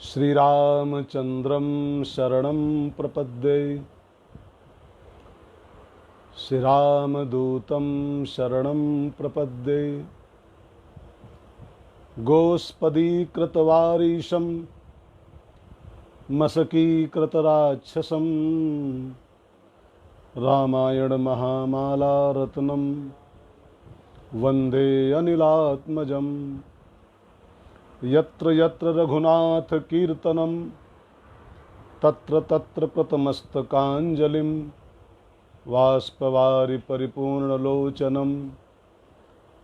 श्रीरामचन्द्रं शरणं प्रपद्ये। श्रीरामदूतं शरणं प्रपद्ये। गोस्पदीकृतवारीशं मशकीकृतराक्षसं रामायणमहामालारत्नं वन्दे अनिलात्मजम्। यत्र यत्र रघुनाथकीर्तनं तत्र तत्र प्रथमस्तकाञ्जलिं बाष्पवारि परिपूर्णलोचनं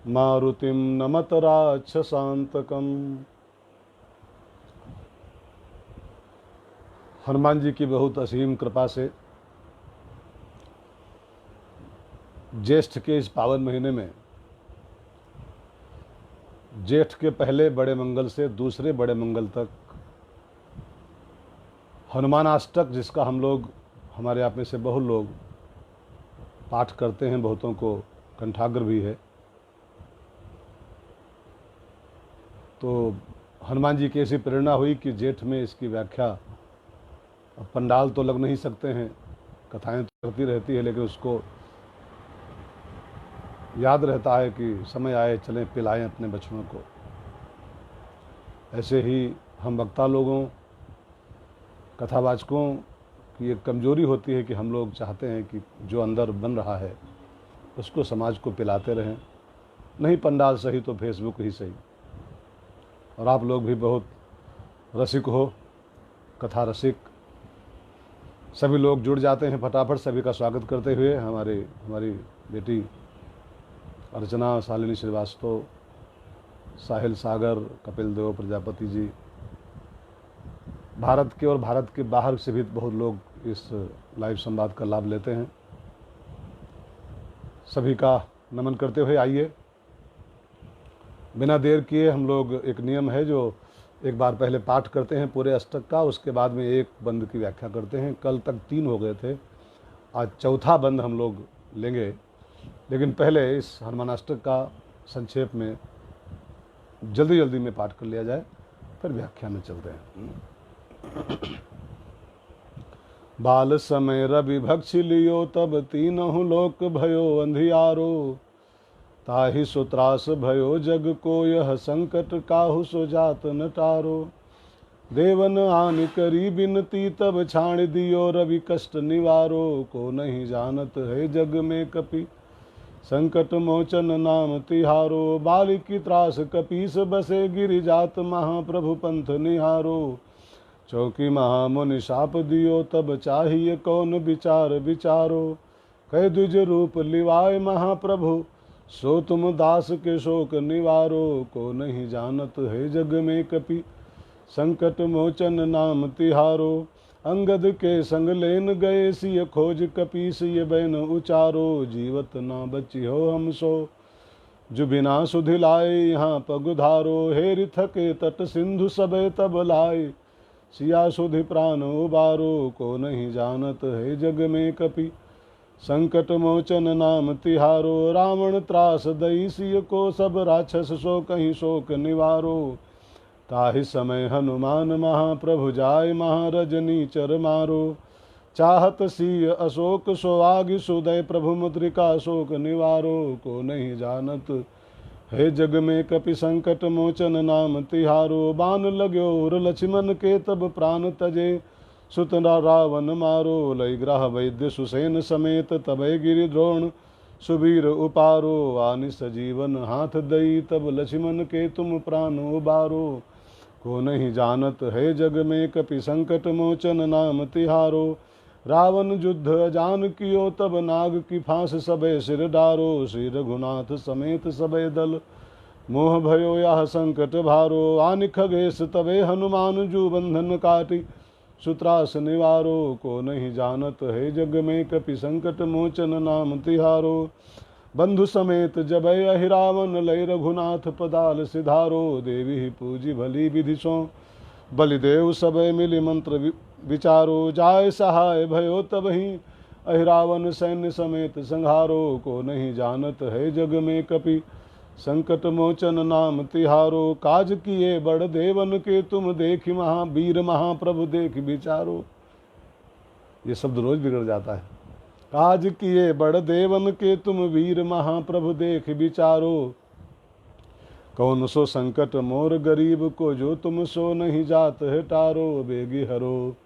मारुतिं नमत राक्षसान्तकम्। हनुमान जी की बहुत असीम कृपा से ज्येष्ठ के इस पावन महीने में जेठ के पहले बड़े मंगल से दूसरे बड़े मंगल तक हनुमानाष्टक, जिसका हम लोग हमारे आप में से बहुत लोग पाठ करते हैं, बहुतों को कंठाग्र भी है, तो हनुमान जी की ऐसी प्रेरणा हुई कि जेठ में इसकी व्याख्या, अब पंडाल तो लग नहीं सकते हैं, कथाएं तो करती रहती है, लेकिन उसको याद रहता है कि समय आए चलें पिलाएं अपने बच्चों को। ऐसे ही हम वक्ता लोगों, कथावाचकों की एक कमजोरी होती है कि हम लोग चाहते हैं कि जो अंदर बन रहा है उसको समाज को पिलाते रहें, नहीं पंडाल सही तो फेसबुक ही सही। और आप लोग भी बहुत रसिक हो, कथा रसिक, सभी लोग जुड़ जाते हैं फटाफट। सभी का स्वागत करते हुए हमारी बेटी अर्चना, शालिनी श्रीवास्तव, साहिल सागर, कपिल देव प्रजापति जी, भारत के और भारत के बाहर से भी बहुत लोग इस लाइव संवाद का लाभ लेते हैं। सभी का नमन करते हुए आइए, बिना देर किए हम लोग, एक नियम है जो एक बार पहले पाठ करते हैं पूरे अष्टक का, उसके बाद में एक बंद की व्याख्या करते हैं। कल तक 3 हो गए थे, आज चौथा बंद हम लोग लेंगे, लेकिन पहले इस हनुमानाष्टक का संक्षेप में जल्दी जल्दी में पाठ कर लिया जाए, फिर व्याख्या में चलते हैं। बाल समय रवि भक्षि लियो, तब तीनहु लोक भयो अंधियारो। ताहि सुत्रास भयो जग को, यह संकट काहु सो जात न टारो। देवन आनि करी बिनती, तब छाण दियो रवि कष्ट निवारो। को नहीं जानत है जग में कपि, संकट मोचन नाम तिहारो। बालिकी त्रास कपीस बसे, गिरिजात महाप्रभु पंथ निहारो। चौकी महामुनि शाप दियो, तब चाहिए कौन विचार विचारो। कह द्विज रूप लिवाय महाप्रभु, सो तुम दास के शोक निवारो। को नहीं जानत है जग में कपि, संकट मोचन नाम तिहारो। अंगद के संग लेन गए, सिय खोज कपीस ये बैन उचारो। जीवत ना बची हो हम सो, जो बिना सुधि लाए यहाँ पगुधारो। हेरि थके तट सिंधु सबे तब लाए, सिया सुधि प्राण उबारो। को नहीं जानत है जग में कपि, संकट मोचन नाम तिहारो। रावण त्रास दई सिय को, सब राक्षस सो कहीं शोक निवारो। ताहि समय हनुमान महाप्रभु जाय, महारजनी चर मारो। चाहत सिय अशोक सो आगि, सुदय प्रभु मुद्रिका शोक निवारो। को नहीं जानत हे जग में कपि, संकट मोचन नाम तिहारो। बान लाग्यो उर लक्ष्मण के, तब प्राण तजे सुत रावण मारो। लय ग्रह वैद्य सुसेन समेत, तबै गिरि द्रोण सुबीर उपारो। आनि सजीवन हाथ दई, तब लक्ष्मण के तुम प्राण उबारो। को नहीं जानत है जग में कपि, संकट मोचन नाम तिहारो। रावण युद्ध अजान कियो, तब नाग की फांस सबे सिर डारो। श्री रघुनाथ समेत सबे दल, मोह भयो यह संकट भारो। आनि खगेश तबे हनुमान, जू बंधन काटी सुत्रास निवारो। को नहीं जानत है जग में कपि, संकट मोचन नाम तिहारो। बंधु समेत जबै अहिरावण, लय रघुनाथ पदाल सिधारो। देवी पूजी भली विधि सो, बलिदेव सबे मिली मंत्र विचारो। जाय सहाय भयो तबहि, अहिरावण सैन्य समेत संहारो। को नहीं जानत है जग में कपि, संकट मोचन नाम तिहारो, काज किए बड़ देवन के तुम देख महावीर महाप्रभु देख विचारो। ये शब्द रोज बिगड़ जाता है। काज किए बड़ देवन के तुम वीर महाप्रभु देख विचारो, कौन सो संकट मोर गरीब को जो तुम सो नहीं जात है टारो। बेगी हरो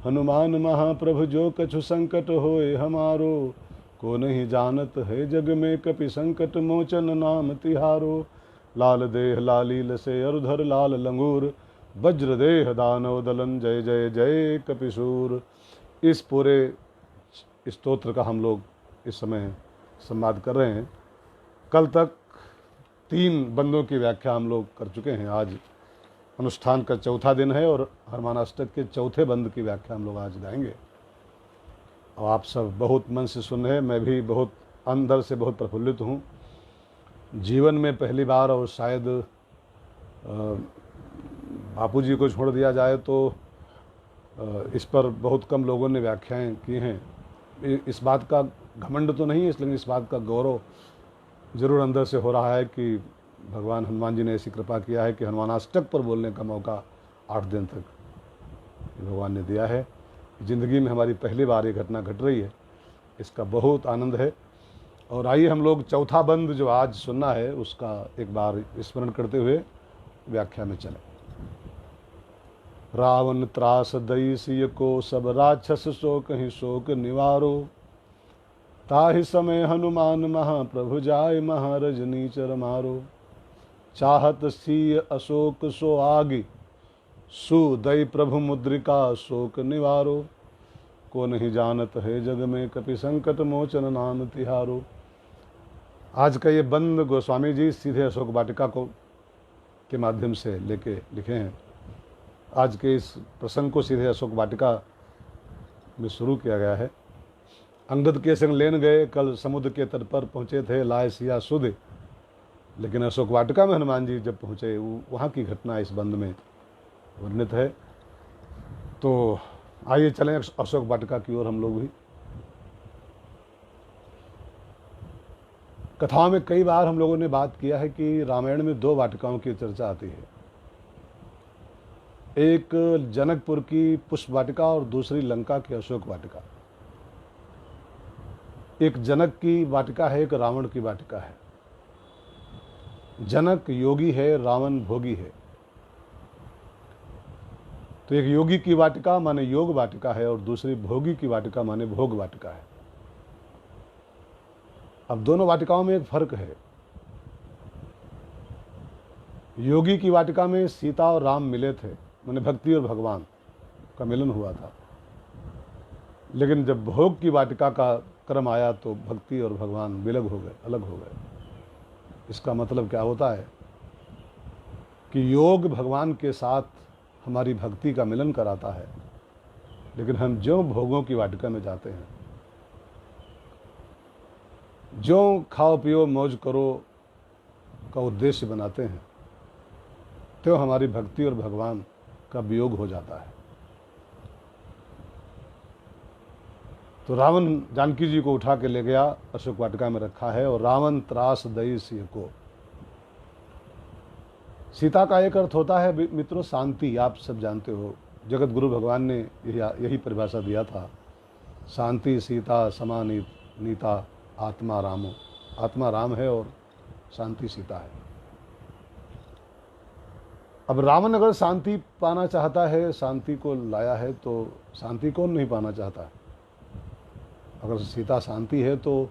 हनुमान महाप्रभु जो कछु संकट होए हमारो, को नहीं जानत है जग में कपि संकट मोचन नाम तिहारो। लाल देह लालील से अरुधर लाल लंगूर, वज्र देह दानव दलन जय जय जय कपिसूर। इस पूरे स्तोत्र का हम लोग इस समय संवाद कर रहे हैं। कल तक 3 बंदों की व्याख्या हम लोग कर चुके हैं। आज अनुष्ठान का चौथा दिन है और हनुमानाष्टक के चौथे बंद की व्याख्या हम लोग आज गाएंगे। और आप सब बहुत मन से सुन रहे हैं, मैं भी बहुत अंदर से बहुत प्रफुल्लित हूँ। जीवन में पहली बार, और शायद बापू जी को छोड़ दिया जाए तो इस पर बहुत कम लोगों ने व्याख्याएं की हैं। इस बात का घमंड तो नहीं है, इसलिए इस बात का गौरव जरूर अंदर से हो रहा है कि भगवान हनुमान जी ने ऐसी कृपा किया है कि हनुमानाष्टक पर बोलने का मौका 8 दिन तक भगवान ने दिया है। ज़िंदगी में हमारी पहली बार ये घटना घट रही है, इसका बहुत आनंद है। और आइए हम लोग चौथा बंद जो आज सुनना है उसका एक बार स्मरण करते हुए व्याख्या में चलें। रावण त्रास दई सिय को, सब राक्षस सो कहीं शोक निवारो। ताहि समय हनुमान महाप्रभु जाय, महारजनी चर मारो। चाहत सिय अशोक सो आगे, सुदय प्रभु मुद्रिका शोक निवारो। को नहीं जानत है जग में कपि संकट मोचन नाम तिहारो। आज का ये बंद गोस्वामी जी सीधे अशोक वाटिका को के माध्यम से लेके लिखे हैं। आज के इस प्रसंग को सीधे अशोक वाटिका में शुरू किया गया है। अंगद के संग लेन गए, कल समुद्र के तट पर पहुँचे थे, लाए सिया सुध। लेकिन अशोक वाटिका में हनुमान जी जब पहुँचे, वहाँ की घटना इस बंद में वर्णित है। तो आइए चलें अशोक वाटिका की ओर हम लोग भी। कथाओं में कई बार हम लोगों ने बात किया है कि रामायण में 2 वाटिकाओं की चर्चा आती है। एक जनकपुर की पुष्प वाटिका और दूसरी लंका की अशोक वाटिका। एक जनक की वाटिका है, एक रावण की वाटिका है। जनक योगी है, रावण भोगी है। तो एक योगी की वाटिका माने योग वाटिका है और दूसरी भोगी की वाटिका माने भोग वाटिका है। अब दोनों वाटिकाओं में एक फर्क है। योगी की वाटिका में सीता और राम मिले थे, माने भक्ति और भगवान का मिलन हुआ था। लेकिन जब भोग की वाटिका का क्रम आया तो भक्ति और भगवान विलग हो गए, अलग हो गए। इसका मतलब क्या होता है कि योग भगवान के साथ हमारी भक्ति का मिलन कराता है, लेकिन हम जो भोगों की वाटिका में जाते हैं, जो खाओ पियो मौज करो का उद्देश्य बनाते हैं, तो हमारी भक्ति और भगवान का वियोग हो जाता है। तो रावण जानकी जी को उठा के ले गया, अशोक वाटिका में रखा है। और रावण त्रास दई सिय को, सीता का एक अर्थ होता है मित्रों शांति। आप सब जानते हो, जगत गुरु भगवान ने यही परिभाषा दिया था, शांति सीता समानी नीता आत्मा रामो। आत्मा राम है और शांति सीता है। अब रावण अगर शांति पाना चाहता है, शांति को लाया है, तो शांति कौन नहीं पाना चाहता है। अगर सीता शांति है तो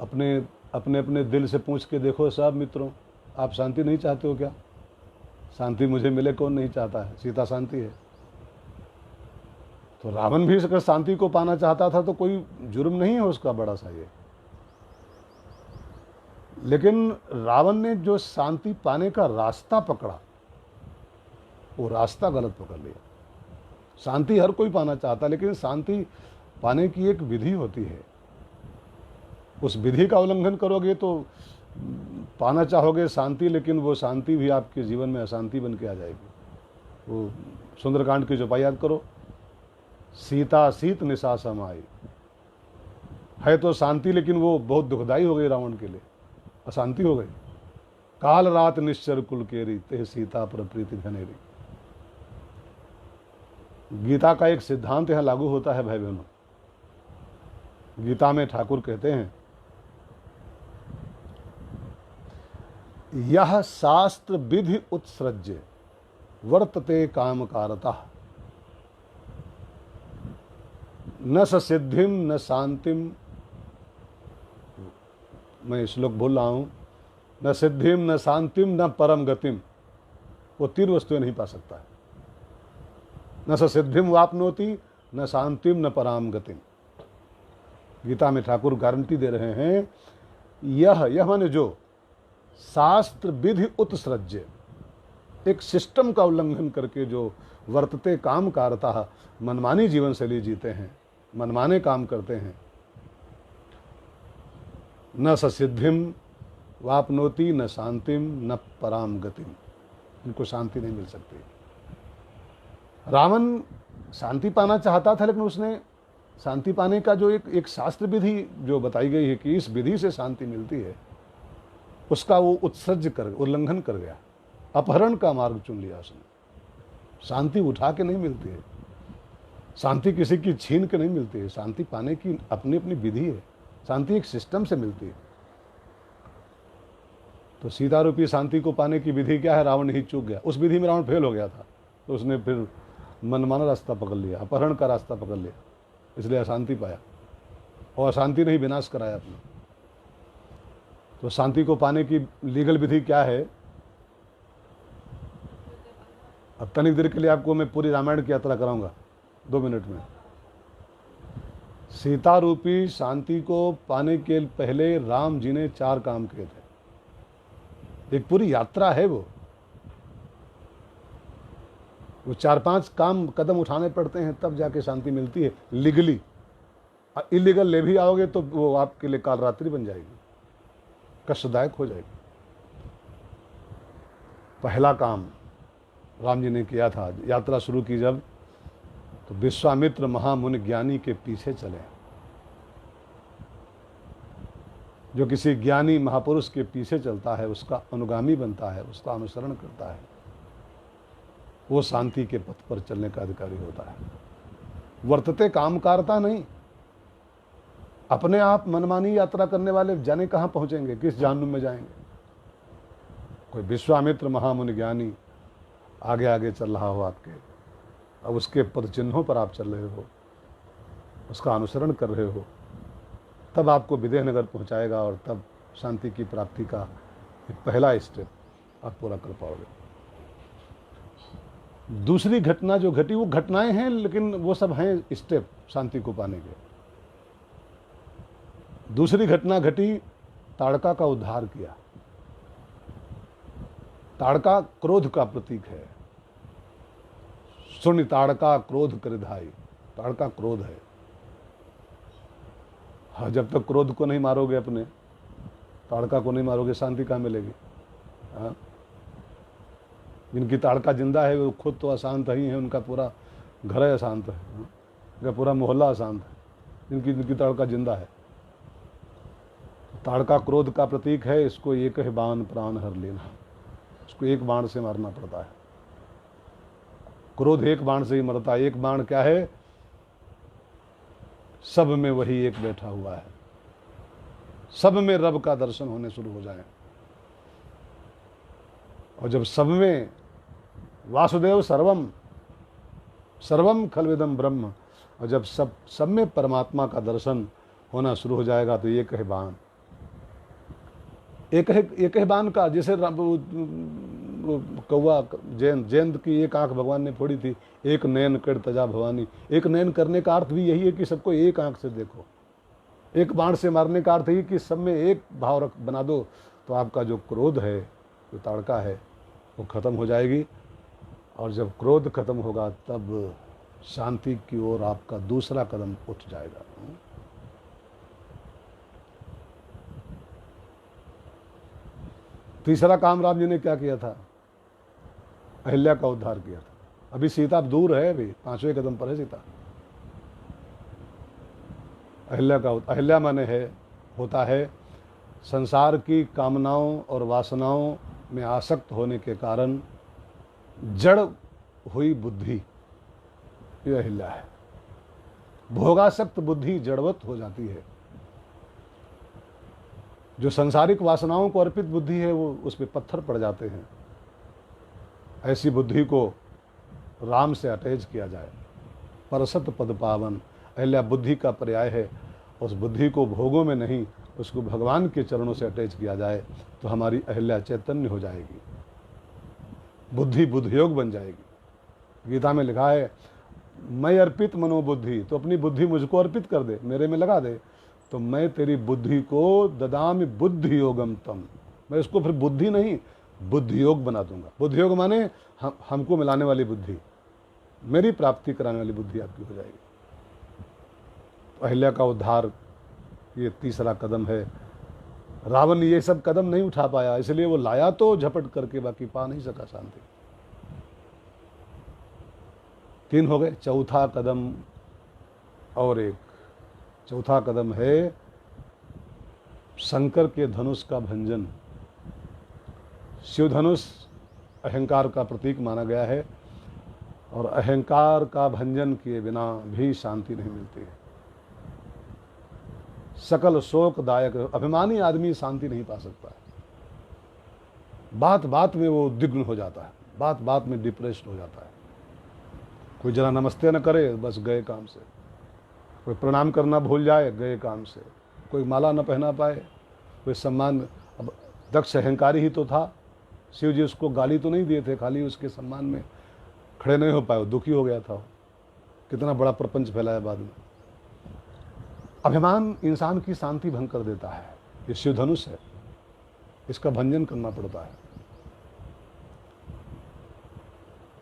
अपने अपने अपने दिल से पूछ के देखो सब मित्रों, आप शांति नहीं चाहते हो क्या? शांति मुझे मिले कौन नहीं चाहता है? सीता शांति है। तो रावण भी अगर शांति को पाना चाहता था तो कोई जुर्म नहीं है उसका बड़ा सा ये। लेकिन रावण ने जो शांति पाने का रास्ता पकड़ा, वो रास्ता गलत पकड़ लिया। शांति हर कोई पाना चाहता, लेकिन शांति पाने की एक विधि होती है। उस विधि का उल्लंघन करोगे तो पाना चाहोगे शांति, लेकिन वो शांति भी आपके जीवन में अशांति बन के आ जाएगी। वो सुंदरकांड की चौपाई याद करो, सीता सीत निशा समाई है तो शांति, लेकिन वो बहुत दुखदाई हो गई रावण के लिए, अशांति हो गई। काल रात निश्चर कुल केरी, ते सीता पर प्रीति घनेरी। गीता का एक सिद्धांत यहां लागू होता है भाई बहनों। गीता में ठाकुर कहते हैं, यह शास्त्र विधि उत्सृज्य वर्तते काम कारता, न स सिद्धिम न शांतिम, मैं श्लोक बोल रहा हूं, न सिद्धिम न शांतिम न परम गतिम, वो तीन वस्तुएं नहीं पा सकता है। न स सिद्धिम वापनोति न शांतिम न पराम गतिम। गीता में ठाकुर गारंटी दे रहे हैं, यह माने जो शास्त्र विधि उत्सृज्य, एक सिस्टम का उल्लंघन करके जो वर्तते काम कारता, मनमानी जीवन शैली जीते हैं, मनमाने काम करते हैं, न स सिद्धिम वापनोति न शांतिम न पराम गतिम, इनको शांति नहीं मिल सकती। रावण शांति पाना चाहता था, लेकिन उसने शांति पाने का जो एक शास्त्र विधि जो बताई गई है कि इस विधि से शांति मिलती है, उसका वो उत्सर्ज कर उल्लंघन कर गया, अपहरण का मार्ग चुन लिया उसने। शांति उठा के नहीं मिलती है, शांति किसी की छीन के नहीं मिलती है, शांति पाने की अपनी अपनी विधि है, शांति एक सिस्टम से मिलती है। तो सीता रूपी शांति को पाने की विधि क्या है, रावण ही चूक गया। उस विधि में रावण फेल हो गया था, तो उसने फिर मनमाना रास्ता पकड़ लिया, अपहरण का रास्ता पकड़ लिया, इसलिए अशांति पाया, और अशांति ने ही विनाश कराया अपना। तो शांति को पाने की लीगल विधि क्या है? अब तनिक देर के लिए आपको मैं पूरी रामायण की यात्रा कराऊंगा 2 मिनट में। सीता रूपी शांति को पाने के पहले राम जी ने 4 काम किए थे। एक पूरी यात्रा है वो 4-5 काम कदम उठाने पड़ते हैं, तब जाके शांति मिलती है लीगली। इलीगल ले भी आओगे तो वो आपके लिए काल रात्रि बन जाएगी, कष्टदायक हो जाएगी। पहला काम राम जी ने किया था, यात्रा शुरू की जब, तो विश्वामित्र महामुनि ज्ञानी के पीछे चले। जो किसी ज्ञानी महापुरुष के पीछे चलता है, उसका अनुगामी बनता है, उसका अनुसरण करता है, वो शांति के पथ पर चलने का अधिकारी होता है। वर्तते कामकारता नहीं, अपने आप मनमानी यात्रा करने वाले जाने कहाँ पहुंचेंगे, किस जहन्नुम में जाएंगे। कोई विश्वामित्र महामुनि ज्ञानी आगे आगे चल रहा हो आपके, अब उसके पद चिन्हों पर आप चल रहे हो, उसका अनुसरण कर रहे हो, तब आपको विदेहनगर पहुंचाएगा, और तब शांति की प्राप्ति का पहला स्टेप आप पूरा कर पाओगे। दूसरी घटना जो घटी, वो घटनाएं हैं, लेकिन वो सब हैं स्टेप शांति को पाने के। दूसरी घटना घटी, ताड़का का उद्धार किया। ताड़का क्रोध का प्रतीक है। सुन ताड़का क्रोध कृधाई, ताड़का क्रोध है। हाँ, जब तक क्रोध को नहीं मारोगे, अपने ताड़का को नहीं मारोगे, शांति कहाँ मिलेगी। हाँ, जिनकी ताड़का जिंदा है वो खुद तो अशांत ही है, उनका पूरा घर है अशांत है, उनका पूरा मोहल्ला अशांत है, जिनकी ताड़का जिंदा है। ताड़का क्रोध का प्रतीक है। इसको एक ही बाण प्राण हर लेना, इसको एक बाण से मारना पड़ता है। क्रोध एक बाण से ही मरता है। एक बाण क्या है? सब में वही एक बैठा हुआ है, सब में रब का दर्शन होने शुरू हो जाए, और जब सब में वासुदेव सर्वम सर्वम खलविदम ब्रह्म, और जब सब में परमात्मा का दर्शन होना शुरू हो जाएगा, तो एक है बाण, एक है बाण का। जैसे कौवा जयंत की एक आंख भगवान ने फोड़ी थी, एक नयन कर तजा भवानी। एक नयन करने का अर्थ भी यही है कि सबको एक आंख से देखो। एक बाण से मारने का अर्थ ही कि सब में एक भाव बना दो, तो आपका जो क्रोध है, जो ताड़का है, वो खत्म हो जाएगी। और जब क्रोध खत्म होगा, तब शांति की ओर आपका दूसरा कदम उठ जाएगा। तीसरा काम राम जी ने क्या किया था? अहिल्या का उद्धार किया था। अभी सीता दूर है, अभी 5वें कदम पर है सीता। अहिल्या माने है, होता है संसार की कामनाओं और वासनाओं में आसक्त होने के कारण जड़ हुई बुद्धि, यह अहिल्या है। भोगासक्त बुद्धि जड़वत हो जाती है। जो संसारिक वासनाओं को अर्पित बुद्धि है वो उस पर पत्थर पड़ जाते हैं। ऐसी बुद्धि को राम से अटैच किया जाए। परसत पद पावन, अहिल्या बुद्धि का पर्याय है। उस बुद्धि को भोगों में नहीं, उसको भगवान के चरणों से अटैच किया जाए तो हमारी अहिल्या चैतन्य हो जाएगी, बुद्धि बुद्धियोग बन जाएगी। गीता में लिखा है मैं अर्पित मनोबुद्धि, तो अपनी बुद्धि मुझको अर्पित कर दे, मेरे में लगा दे, तो मैं तेरी बुद्धि को ददामि बुद्धि योगम तम, मैं उसको फिर बुद्धि नहीं बुद्धि योग बना दूंगा। बुद्धि योग माने हमको मिलाने वाली बुद्धि, मेरी प्राप्ति कराने वाली बुद्धि आपकी हो जाएगी। तो अहिल्या का उद्धार ये तीसरा कदम है। रावण ये सब कदम नहीं उठा पाया, इसलिए वो लाया तो झपट करके, बाकी पा नहीं सका शांति। 3 हो गए। चौथा कदम और एक, चौथा कदम है शंकर के धनुष का भंजन। शिव धनुष अहंकार का प्रतीक माना गया है और अहंकार का भंजन किए बिना भी शांति नहीं मिलती है। सकल शोकदायक, अभिमानी आदमी शांति नहीं पा सकता है। बात बात में वो उद्विग्न हो जाता है, बात बात में डिप्रेस्ड हो जाता है। कोई जरा नमस्ते न करे बस गए काम से, कोई प्रणाम करना भूल जाए गए काम से, कोई माला न पहना पाए, कोई सम्मान। अब दक्ष अहंकारी ही तो था, शिव जी उसको गाली तो नहीं दिए थे, खाली उसके सम्मान में खड़े नहीं हो पाए, दुखी हो गया था। कितना बड़ा प्रपंच फैलाया बाद में। अभिमान इंसान की शांति भंग कर देता है। ये शिव धनुष है, इसका भंजन करना पड़ता है।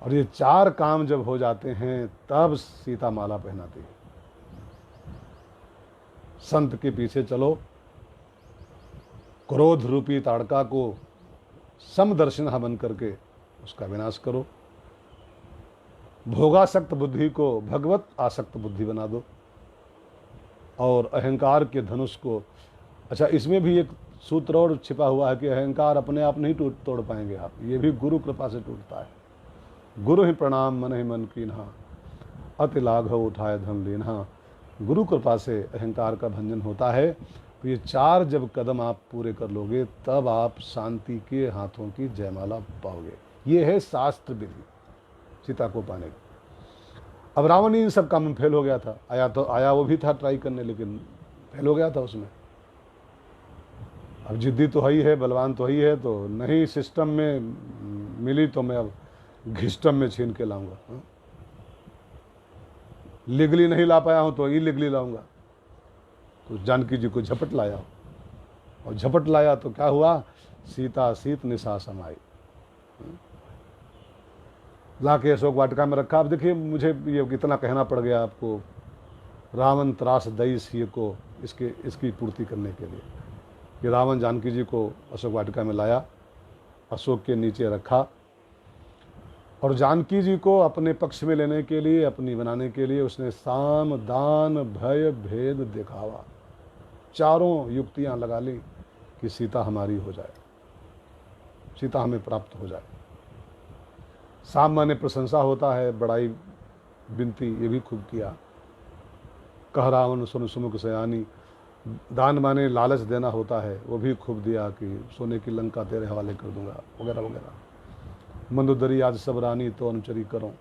और ये 4 काम जब हो जाते हैं तब सीता माला पहनाती है। संत के पीछे चलो, क्रोध रूपी ताड़का को समदर्शिना बन करके उसका विनाश करो, भोगासक्त बुद्धि को भगवत आसक्त बुद्धि बना दो, और अहंकार के धनुष को। अच्छा, इसमें भी एक सूत्र और छिपा हुआ है कि अहंकार अपने आप नहीं तोड़ पाएंगे आप, ये भी गुरु कृपा से टूटता है। गुरु ही प्रणाम मन ही मन कीन्हा, अति लाघव उठाए धन लीन्हा। गुरु कृपा से अहंकार का भंजन होता है। तो ये 4 जब कदम आप पूरे कर लोगे तब आप शांति के हाथों की जयमाला पाओगे। ये है शास्त्र विधि सीता को पाने की। अब रावण इन सब काम में फेल हो गया था। आया वो भी था ट्राई करने, लेकिन फेल हो गया था उसमें। अब जिद्दी तो ही है, बलवान तो ही है, तो नहीं सिस्टम में मिली तो मैं अब घिस्टम में छीन के लाऊंगा। लीगली नहीं ला पाया हूं तो इलीगली लाऊंगा। तो जानकी जी को झपट लाया, और झपट लाया तो क्या हुआ, सीता सीत निशा समाई। लाके अशोक वाटिका में रखा। अब देखिए, मुझे ये कितना कहना पड़ गया आपको, रावण त्रास दई सिय को इसकी पूर्ति करने के लिए। कि रावण जानकी जी को अशोक वाटिका में लाया, अशोक के नीचे रखा, और जानकी जी को अपने पक्ष में लेने के लिए, अपनी बनाने के लिए उसने साम दान भय भेद दिखावा, 4 युक्तियां लगा ली कि सीता हमारी हो जाए, सीता हमें प्राप्त हो जाए। साम माने प्रशंसा होता है, बड़ाई बिनती, ये भी खूब किया। कह रावण सुन सुमुख सयानी, दान माने लालच देना होता है, वो भी खूब दिया कि सोने की लंका तेरे हवाले कर दूंगा, वगैरह वगैरह। मंदोदरी आज सब रानी तो अनुचरी करो।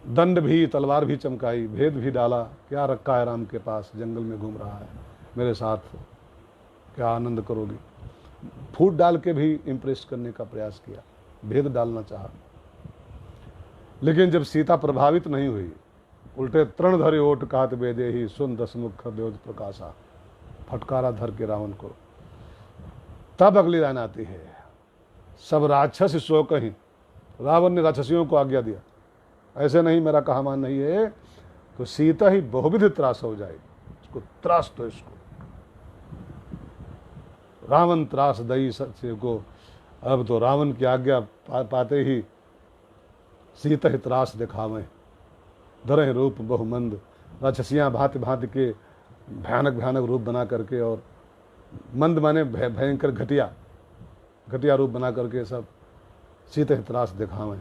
दंड भी, तलवार भी चमकाई, भेद भी डाला, क्या रखा है राम के पास, जंगल में घूम रहा है मेरे साथ, क्या आनंद करोगी। फूट डाल के भी इम्प्रेस करने का प्रयास किया, भेद डालना चाहा। लेकिन जब सीता प्रभावित नहीं हुई, उल्टे तृण धरे ओट कात बेदे ही सुन दसमुख बेद प्रकाशा, फटकारा धर के रावण को। तब अगली लाइन आती है, सब राक्षस शोक ही। रावण ने राक्षसियों को आज्ञा दिया, ऐसे नहीं, मेरा कहा मान नहीं है, तो सीता ही बहुविध त्रास हो जाएगी, इसको त्रास दो इसको। रावण त्रास दई सत्य को। अब तो रावण की आज्ञा पाते ही सीता ही त्रास दिखावें, धरे रूप बहुमंद। राक्षसियाँ भांति भांति के भयानक भयानक रूप बना करके, और मंद माने भयंकर घटिया, घटिया रूप बना करके सब सीते त्रास दिखावें।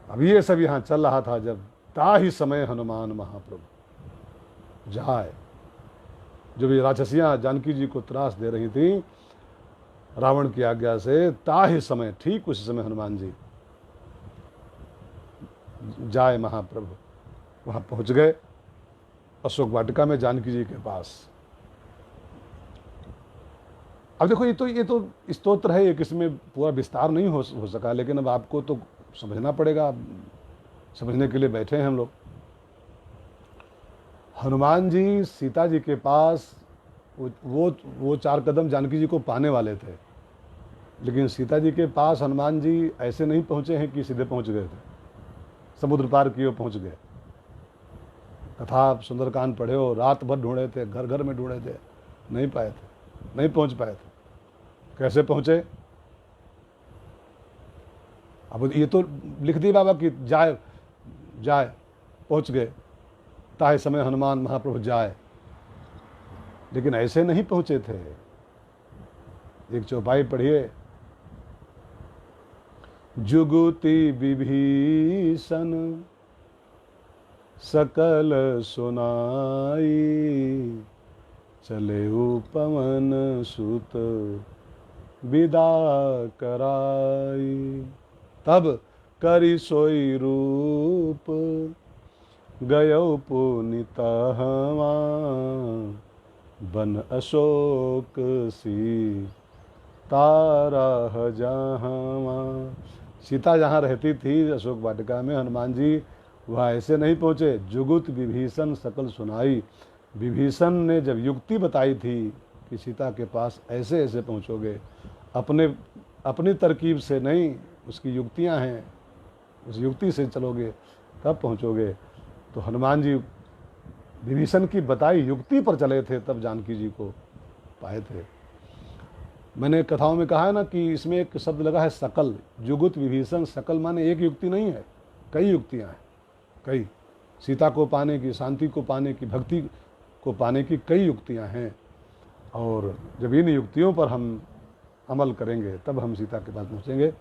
अब ये सब यहाँ चल रहा था जब ताहि समय हनुमान महाप्रभु जाए। जो भी राक्षसियाँ जानकी जी को त्रास दे रही थी रावण की आज्ञा से, ताहि समय, ठीक उसी समय हनुमान जी जाए महाप्रभु। वहाँ पहुँच गए अशोक वाटिका में जानकी जी के पास। अब देखो ये तो स्तोत्र है, एक इसमें पूरा विस्तार नहीं हो सका, लेकिन अब आपको तो समझना पड़ेगा, समझने के लिए बैठे हैं हम लोग। हनुमान जी सीता जी के पास वो 4 कदम जानकी जी को पाने वाले थे, लेकिन सीता जी के पास हनुमान जी ऐसे नहीं पहुँचे हैं कि सीधे पहुँच गए थे, समुद्र पार किए पहुँच गए। कथा आप सुंदरकांड पढ़े हो, रात भर ढूंढे थे, घर घर में ढूंढे थे, नहीं पाए थे, नहीं पहुँच पाए थे। कैसे पहुँचे? अब ये तो लिख दी बाबा कि जाए पहुँच गए, ताहि समय हनुमान महाप्रभु जाए, लेकिन ऐसे नहीं पहुँचे थे। एक चौपाई पढ़िए, जुगुति विभीषण सकल सुनाई, चले पवन सुत विदा कराई। तब करि सोई रूप गयो पुनितहवा, बन अशोक सी तारा जहाँ। सीता जहाँ रहती थी अशोक वाटिका में, हनुमान जी वह ऐसे नहीं पहुँचे। जुगुत विभीषण सकल सुनाई, विभीषण ने जब युक्ति बताई थी कि सीता के पास ऐसे ऐसे पहुँचोगे, अपनी तरकीब से नहीं, उसकी युक्तियाँ हैं, उस युक्ति से चलोगे तब पहुँचोगे। तो हनुमान जी विभीषण की बताई युक्ति पर चले थे, तब जानकी जी को पाए थे। मैंने कथाओं में कहा है ना कि इसमें एक शब्द लगा है सकल, जुगुत विभीषण। सकल माने एक युक्ति नहीं है, कई युक्तियाँ हैं, कई। सीता को पाने की, शांति को पाने की, भक्ति को पाने की कई युक्तियाँ हैं। और जब इन युक्तियों पर हम अमल करेंगे तब हम सीता के पास पहुँचेंगे।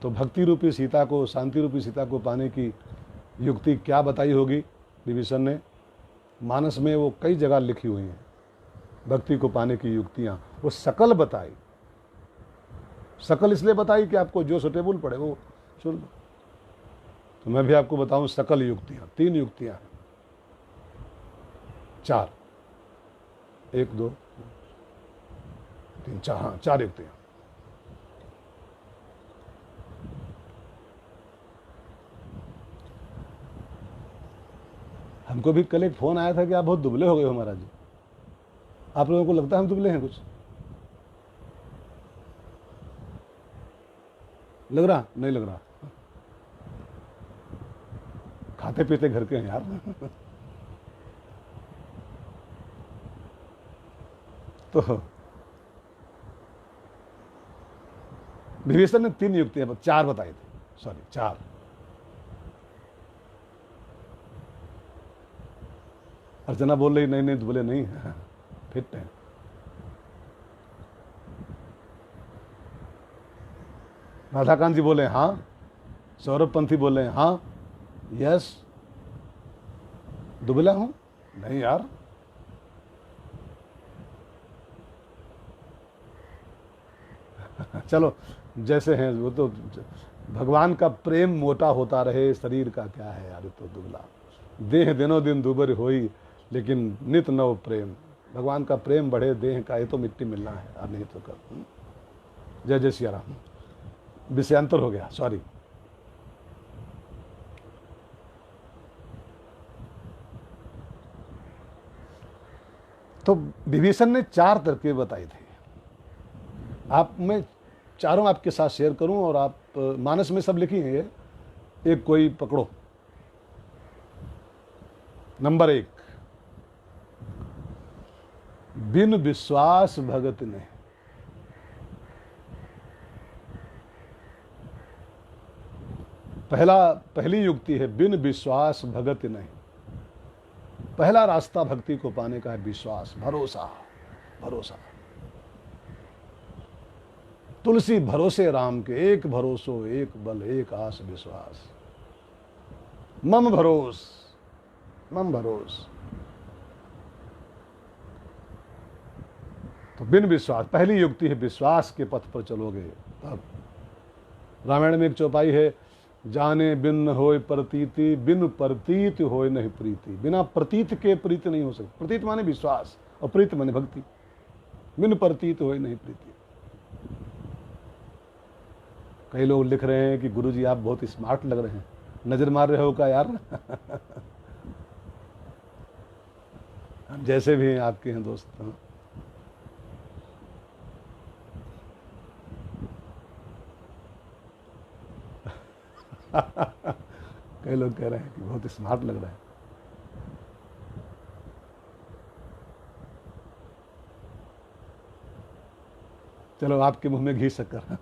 तो भक्ति रूपी सीता को, शांति रूपी सीता को पाने की युक्ति क्या बताई होगी विभीषण ने? मानस में वो कई जगह लिखी हुई हैं, भक्ति को पाने की युक्तियाँ। वो सकल बताई, सकल इसलिए बताई कि आपको जो सुटेबल पड़े वो सुन लो। तो मैं भी आपको बताऊं सकल युक्तियाँ, 3 युक्तियाँ हैं, 4, 1 2 3 4, हाँ 4 युक्तियाँ। हमको भी कल एक फ़ोन आया था कि आप बहुत दुबले हो गए हो महाराज जी। आप लोगों को लगता है हम दुबले हैं? कुछ लग रहा? नहीं लग रहा। खाते पीते घर के हैं यार। तो विभीषण ने 3 युक्तियां, 4 बताई थी, सॉरी 4। अर्चना बोल रही नहीं दुबले नहीं, फिट है। राधाकांत जी बोले हाँ, सौरभ पंथी बोले हाँ, यस। दुबला हूं? नहीं यार। चलो जैसे हैं, वो तो भगवान का प्रेम मोटा होता रहे, शरीर का क्या है यार। तो दुबला देह दिनों दिन दुबर होई, लेकिन नित नव प्रेम। भगवान का प्रेम बढ़े देह का, ये तो मिट्टी मिलना है, और नहीं तो कर। जय जय सिया राम। विषयांतर हो गया, सॉरी। तो विभीषण ने 4 तरकीब बताई थी। आप मैं चारों आपके साथ शेयर करूं, और आप मानस में सब लिखी हैं ये, एक कोई पकड़ो। नंबर 1, बिन विश्वास भगत ने। पहली युक्ति है बिन विश्वास भगत नहीं। पहला रास्ता भक्ति को पाने का है विश्वास, भरोसा। तुलसी भरोसे राम के, एक भरोसो एक बल एक आस विश्वास। मम भरोस, मम भरोस। तो बिन विश्वास, पहली युक्ति है विश्वास के पथ पर चलोगे तब। रामायण में एक चौपाई है, जाने बिन न होय प्रतीति, बिन प्रतीत होय नहीं प्रीति। बिना प्रतीत के प्रीति नहीं हो सकती। प्रतीत माने विश्वास और प्रीति माने भक्ति। बिन प्रतीत होय नहीं प्रीति। कई लोग लिख रहे हैं कि गुरुजी आप बहुत स्मार्ट लग रहे हैं, नजर मार रहे हो का यार? हम जैसे भी हैं आपके हैं दोस्त। कई लोग कह रहे हैं कि बहुत स्मार्ट लग रहा है। चलो आपके मुंह में घी शक्कर।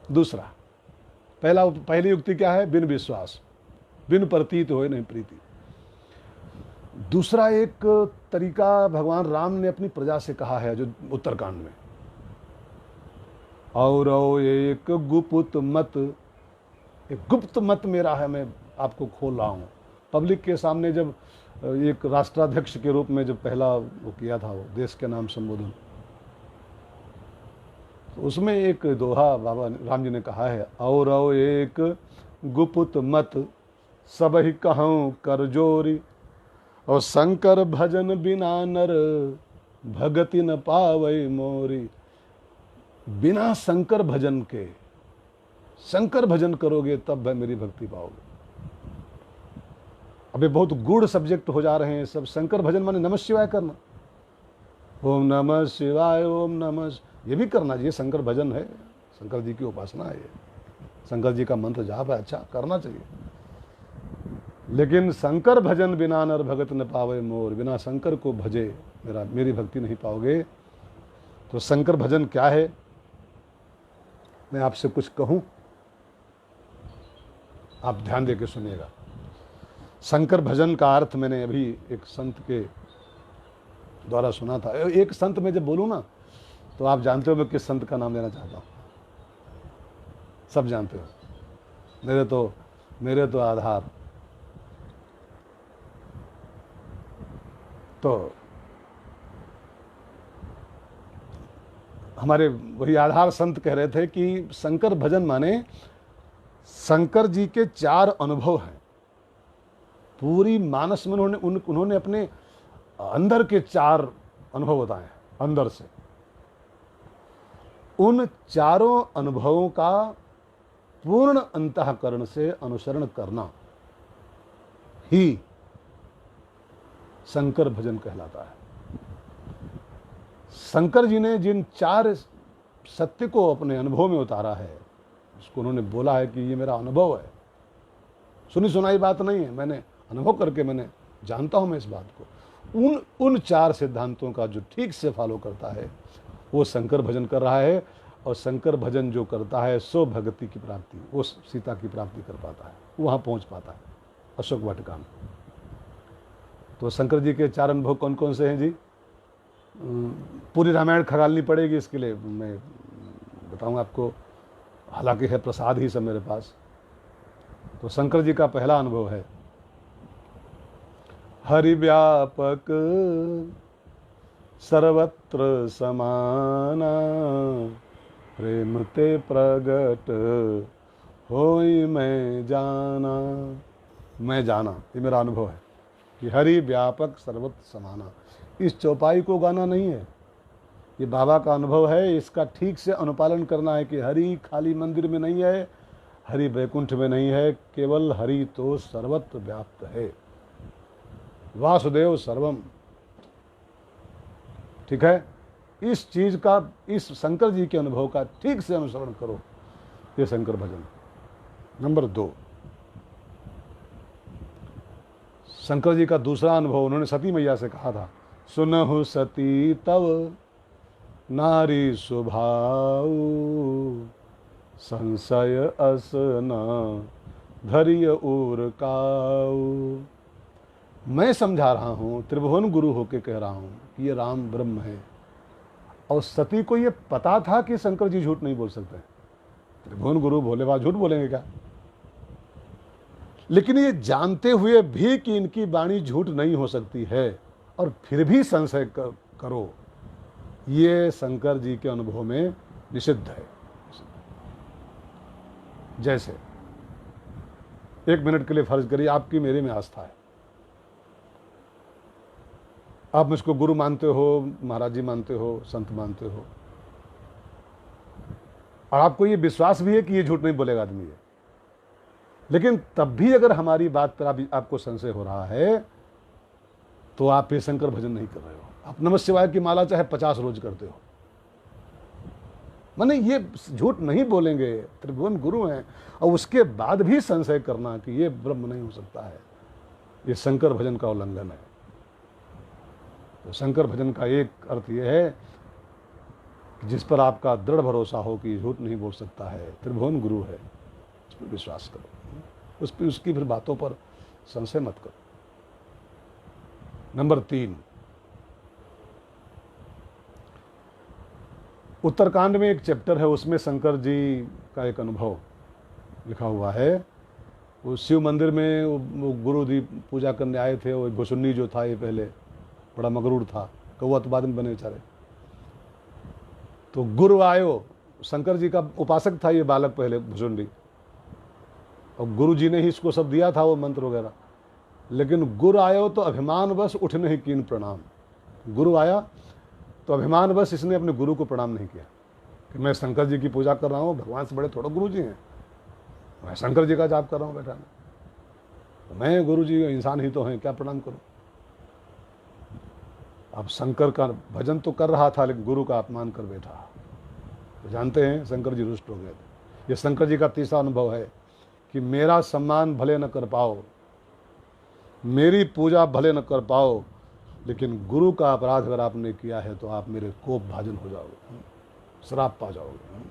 दूसरा, पहली युक्ति क्या है? बिन विश्वास, बिन प्रतीत होए नहीं प्रीति। दूसरा एक तरीका भगवान राम ने अपनी प्रजा से कहा है, जो उत्तरकांड में, और एक गुप्त मत, एक गुप्त मत मेरा है, मैं आपको खोल रहा हूँ। पब्लिक के सामने जब एक राष्ट्राध्यक्ष के रूप में जब पहला वो किया था, वो देश के नाम संबोधन, तो उसमें एक दोहा बाबा राम जी ने कहा है, और एक गुप्त मत सब ही कहूँ कर जोरी, और शंकर भजन बिना नर भगति न पावै मोरी। बिना शंकर भजन के, शंकर भजन करोगे तब मेरी भक्ति पाओगे। अबे बहुत गूढ़ सब्जेक्ट हो जा रहे हैं सब। शंकर भजन माने नमः शिवाय करना, ओम नमः शिवाय, ओम नमः, ये भी करना चाहिए, शंकर भजन है, शंकर जी की उपासना है, ये शंकर जी का मंत्र जाप है, अच्छा करना चाहिए। लेकिन शंकर भजन बिना नर भगत न पावे मोर, बिना शंकर को भजे मेरी भक्ति नहीं पाओगे। तो शंकर भजन क्या है? मैं आपसे कुछ कहूं, आप ध्यान देके सुनिएगा। शंकर भजन का अर्थ मैंने अभी एक संत के द्वारा सुना था। एक संत में जब बोलूं ना, तो आप जानते हो मैं किस संत का नाम लेना चाहता हूं। सब जानते हो, मेरे तो आधार। तो हमारे वही आधार संत कह रहे थे कि शंकर भजन माने शंकर जी के 4 अनुभव हैं। पूरी मानस में उन्होंने अपने अंदर के 4 अनुभव बताए, अंदर से। उन चारों अनुभवों का पूर्ण अंतःकरण से अनुसरण करना ही शंकर भजन कहलाता है। शंकर जी ने जिन 4 सत्य को अपने अनुभव में उतारा है, उसको उन्होंने बोला है कि ये मेरा अनुभव है, सुनी सुनाई बात नहीं है, मैंने अनुभव करके मैंने जानता हूं मैं इस बात को। उन 4 सिद्धांतों का जो ठीक से फॉलो करता है वो शंकर भजन कर रहा है। और शंकर भजन जो करता है सो भगति की प्राप्ति, वो सीता की प्राप्ति कर पाता है, वहां पहुंच पाता है अशोक वाटिका में। तो शंकर जी के 4 अनुभव कौन कौन से हैं जी? पूरी रामायण खगालनी पड़ेगी, इसके लिए मैं बताऊंगा आपको, हालांकि है प्रसाद ही सब मेरे पास। तो शंकर जी का पहला अनुभव है, हरि व्यापक सर्वत्र समाना, प्रेम ते प्रगट होई मैं जाना। मैं जाना, ये मेरा अनुभव है कि हरि व्यापक सर्वत्र समाना। इस चौपाई को गाना नहीं है, ये बाबा का अनुभव है। इसका ठीक से अनुपालन करना है कि हरि खाली मंदिर में नहीं है, हरि वैकुंठ में नहीं है, केवल हरि तो सर्वत्र व्याप्त है, वासुदेव सर्वम। ठीक है, इस चीज का, इस शंकर जी के अनुभव का ठीक से अनुसरण करो, ये शंकर भजन। नंबर 2, शंकर जी का दूसरा अनुभव, उन्होंने सती मैया से कहा था, सुनहु सती तव नारी स्वभाव, संशय अस न धैर्य उर काऊ। मैं समझा रहा हूँ, त्रिभुवन गुरु होके कह रहा हूँ कि ये राम ब्रह्म है, और सती को ये पता था कि शंकर जी झूठ नहीं बोल सकते। त्रिभुवन गुरु भोले बाबा झूठ बोलेंगे क्या? लेकिन ये जानते हुए भी कि इनकी वाणी झूठ नहीं हो सकती है और फिर भी संशय करो, ये शंकर जी के अनुभव में निषिद्ध है। जैसे एक मिनट के लिए फर्ज करिए आपकी मेरे में आस्था है, आप मुझको गुरु मानते हो, महाराज जी मानते हो, संत मानते हो, और आपको ये विश्वास भी है कि ये झूठ नहीं बोलेगा आदमी है, लेकिन तब भी अगर हमारी बात पर आपको संशय हो रहा है तो आप ये शंकर भजन नहीं कर रहे हो। आप नमः शिवाय की माला चाहे 50 रोज करते हो, माने ये झूठ नहीं बोलेंगे, त्रिभुवन गुरु हैं, और उसके बाद भी संशय करना कि ये ब्रह्म नहीं हो सकता है, ये शंकर भजन का उल्लंघन है। तो शंकर भजन का एक अर्थ ये है कि जिस पर आपका दृढ़ भरोसा हो कि झूठ नहीं बोल सकता है, त्रिभुवन गुरु है, उस पर विश्वास करो, उस पर उसकी फिर बातों पर संशय मत करो। नंबर 3, उत्तरकांड में एक चैप्टर है, उसमें शंकर जी का एक अनुभव लिखा हुआ है। वो शिव मंदिर में वो गुरु जी पूजा करने आए थे, वो भुसुन्नी जो था ये पहले बड़ा मगरूर था, कौआ तो बाद में बने बेचारे। तो गुरु आयो, शंकर जी का उपासक था ये बालक पहले भुसुंडी, और गुरु जी ने ही इसको सब दिया था वो मंत्र वगैरह, लेकिन गुरु आयो तो अभिमान बस उठ नहीं कीन प्रणाम। गुरु आया तो अभिमान बस इसने अपने गुरु को प्रणाम नहीं किया कि मैं शंकर जी की पूजा कर रहा हूँ, भगवान से बड़े थोड़ा गुरु जी हैं, मैं शंकर जी का जाप कर रहा हूँ बैठा, तो मैं गुरु जी इंसान ही तो हैं, क्या प्रणाम करूँ। अब शंकर का भजन तो कर रहा था लेकिन गुरु का अपमान कर बैठा, तो जानते हैं शंकर जी रुष्ट हो गए थे। ये शंकर जी का तीसरा अनुभव है कि मेरा सम्मान भले न कर पाओ, मेरी पूजा भले न कर पाओ, लेकिन गुरु का अपराध अगर आपने किया है तो आप मेरे कोप भाजन हो जाओगे, श्राप पा जाओगे।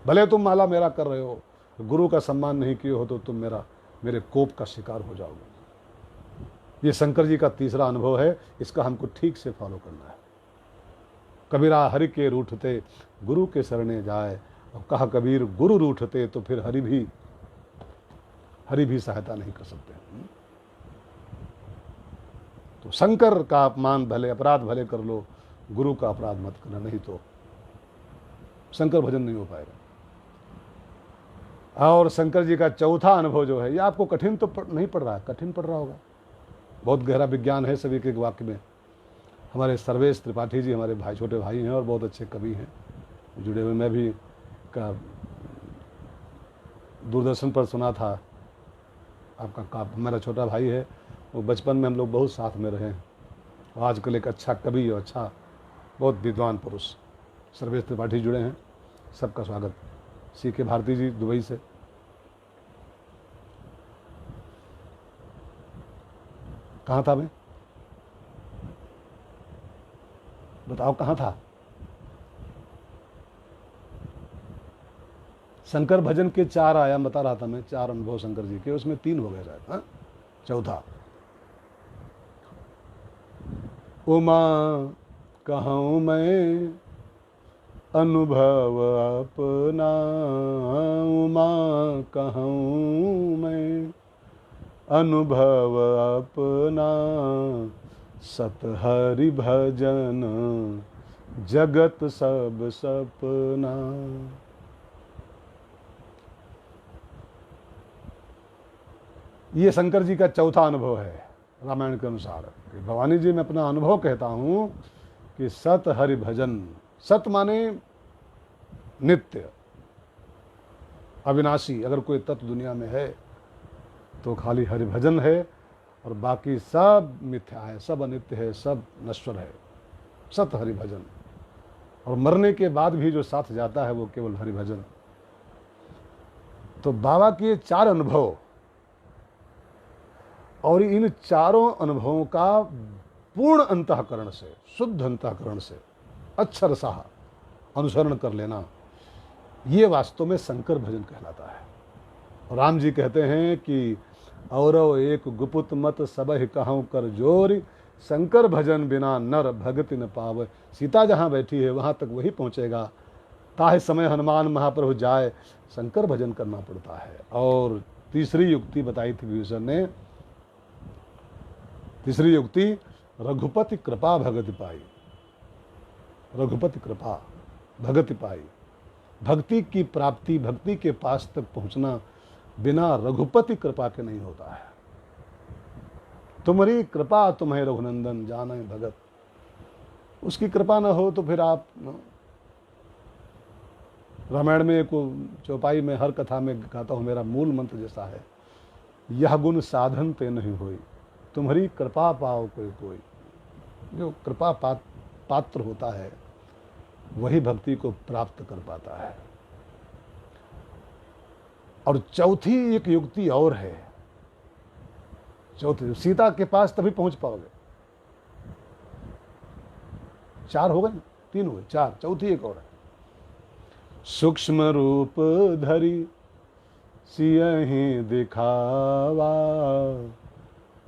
भले तुम माला मेरा कर रहे हो, गुरु का सम्मान नहीं किए हो तो तुम मेरे कोप का शिकार हो जाओगे। ये शंकर जी का तीसरा अनुभव है, इसका हमको ठीक से फॉलो करना है। कबीरा हरि के रूठते गुरु के शरणे जाए, और कहा कबीर गुरु रूठते तो फिर हरि भी सहायता नहीं कर सकते। तो शंकर का अपमान भले, अपराध भले कर लो, गुरु का अपराध मत करना, नहीं तो शंकर भजन नहीं हो पाएगा। और शंकर जी का चौथा अनुभव जो है, ये आपको कठिन तो नहीं पड़ रहा है, कठिन पड़ रहा होगा, बहुत गहरा विज्ञान है सभी के वाक्य में। हमारे सर्वेश त्रिपाठी जी हमारे भाई, छोटे भाई हैं और बहुत अच्छे कवि हैं जुड़े हुए। मैं भी का दूरदर्शन पर सुना था आपका मेरा छोटा भाई है, वो बचपन में हम लोग बहुत साथ में रहे हैं, और आजकल एक अच्छा कवि और अच्छा बहुत विद्वान पुरुष सर्वेश त्रिपाठी जुड़े हैं। सबका स्वागत। CK भारती जी दुबई से, कहाँ था मैं, बताओ कहाँ था। शंकर भजन के 4 आयाम बता रहा था मैं, 4 अनुभव शंकर जी के, उसमें 3 हो गए शायद। हाँ, चौथा, उमा कहूँ मैं अनुभव अपना, उमा कहूँ मैं अनुभव अपना, सत हरि भजन जगत सब सपना। ये शंकर जी का चौथा अनुभव है रामायण के अनुसार। भवानी जी मैं अपना अनुभव कहता हूँ कि सत हरि भजन, सत माने नित्य अविनाशी, अगर कोई तत्व दुनिया में है तो खाली हरि भजन है, और बाकी सब मिथ्या है, सब अनित्य है, सब नश्वर है। सत हरि भजन, और मरने के बाद भी जो साथ जाता है वो केवल हरि भजन। तो बाबा के 4 अनुभव, और इन चारों अनुभवों का पूर्ण अंतःकरण से, शुद्ध अंतःकरण से अक्षर साह अनुसरण कर लेना, ये वास्तव में शंकर भजन कहलाता है। और राम जी कहते हैं कि औरव एक गुपुत मत सबह कहूँ कर जोर, शंकर भजन बिना नर भगति न पावे। सीता जहाँ बैठी है वहाँ तक वही पहुँचेगा। ताहि समय हनुमान महाप्रभु जाए, शंकर भजन करना पड़ता है। और तीसरी युक्ति बताई थी विभीषण ने, तीसरी युक्ति रघुपति कृपा भगति पाई। रघुपति कृपा भगति पाई, भक्ति की प्राप्ति, भक्ति के पास तक पहुंचना बिना रघुपति कृपा के नहीं होता है। तुम्हारी कृपा तुम्हें रघुनंदन जाने भगत, उसकी कृपा न हो तो फिर आप रामायण में को चौपाई में हर कथा में कहता हूँ, मेरा मूल मंत्र जैसा है, यह गुण साधन ते नहीं होई, तुम्हारी कृपा पाओ कोई कोई। जो कृपा पात्र होता है वही भक्ति को प्राप्त कर पाता है। और चौथी एक युक्ति और है, चौथी, सीता के पास तभी पहुंच पाओगे। चार हो गए, तीन हुए, चार, चौथी एक और है। सूक्ष्म रूप धरी सियहि दिखावा,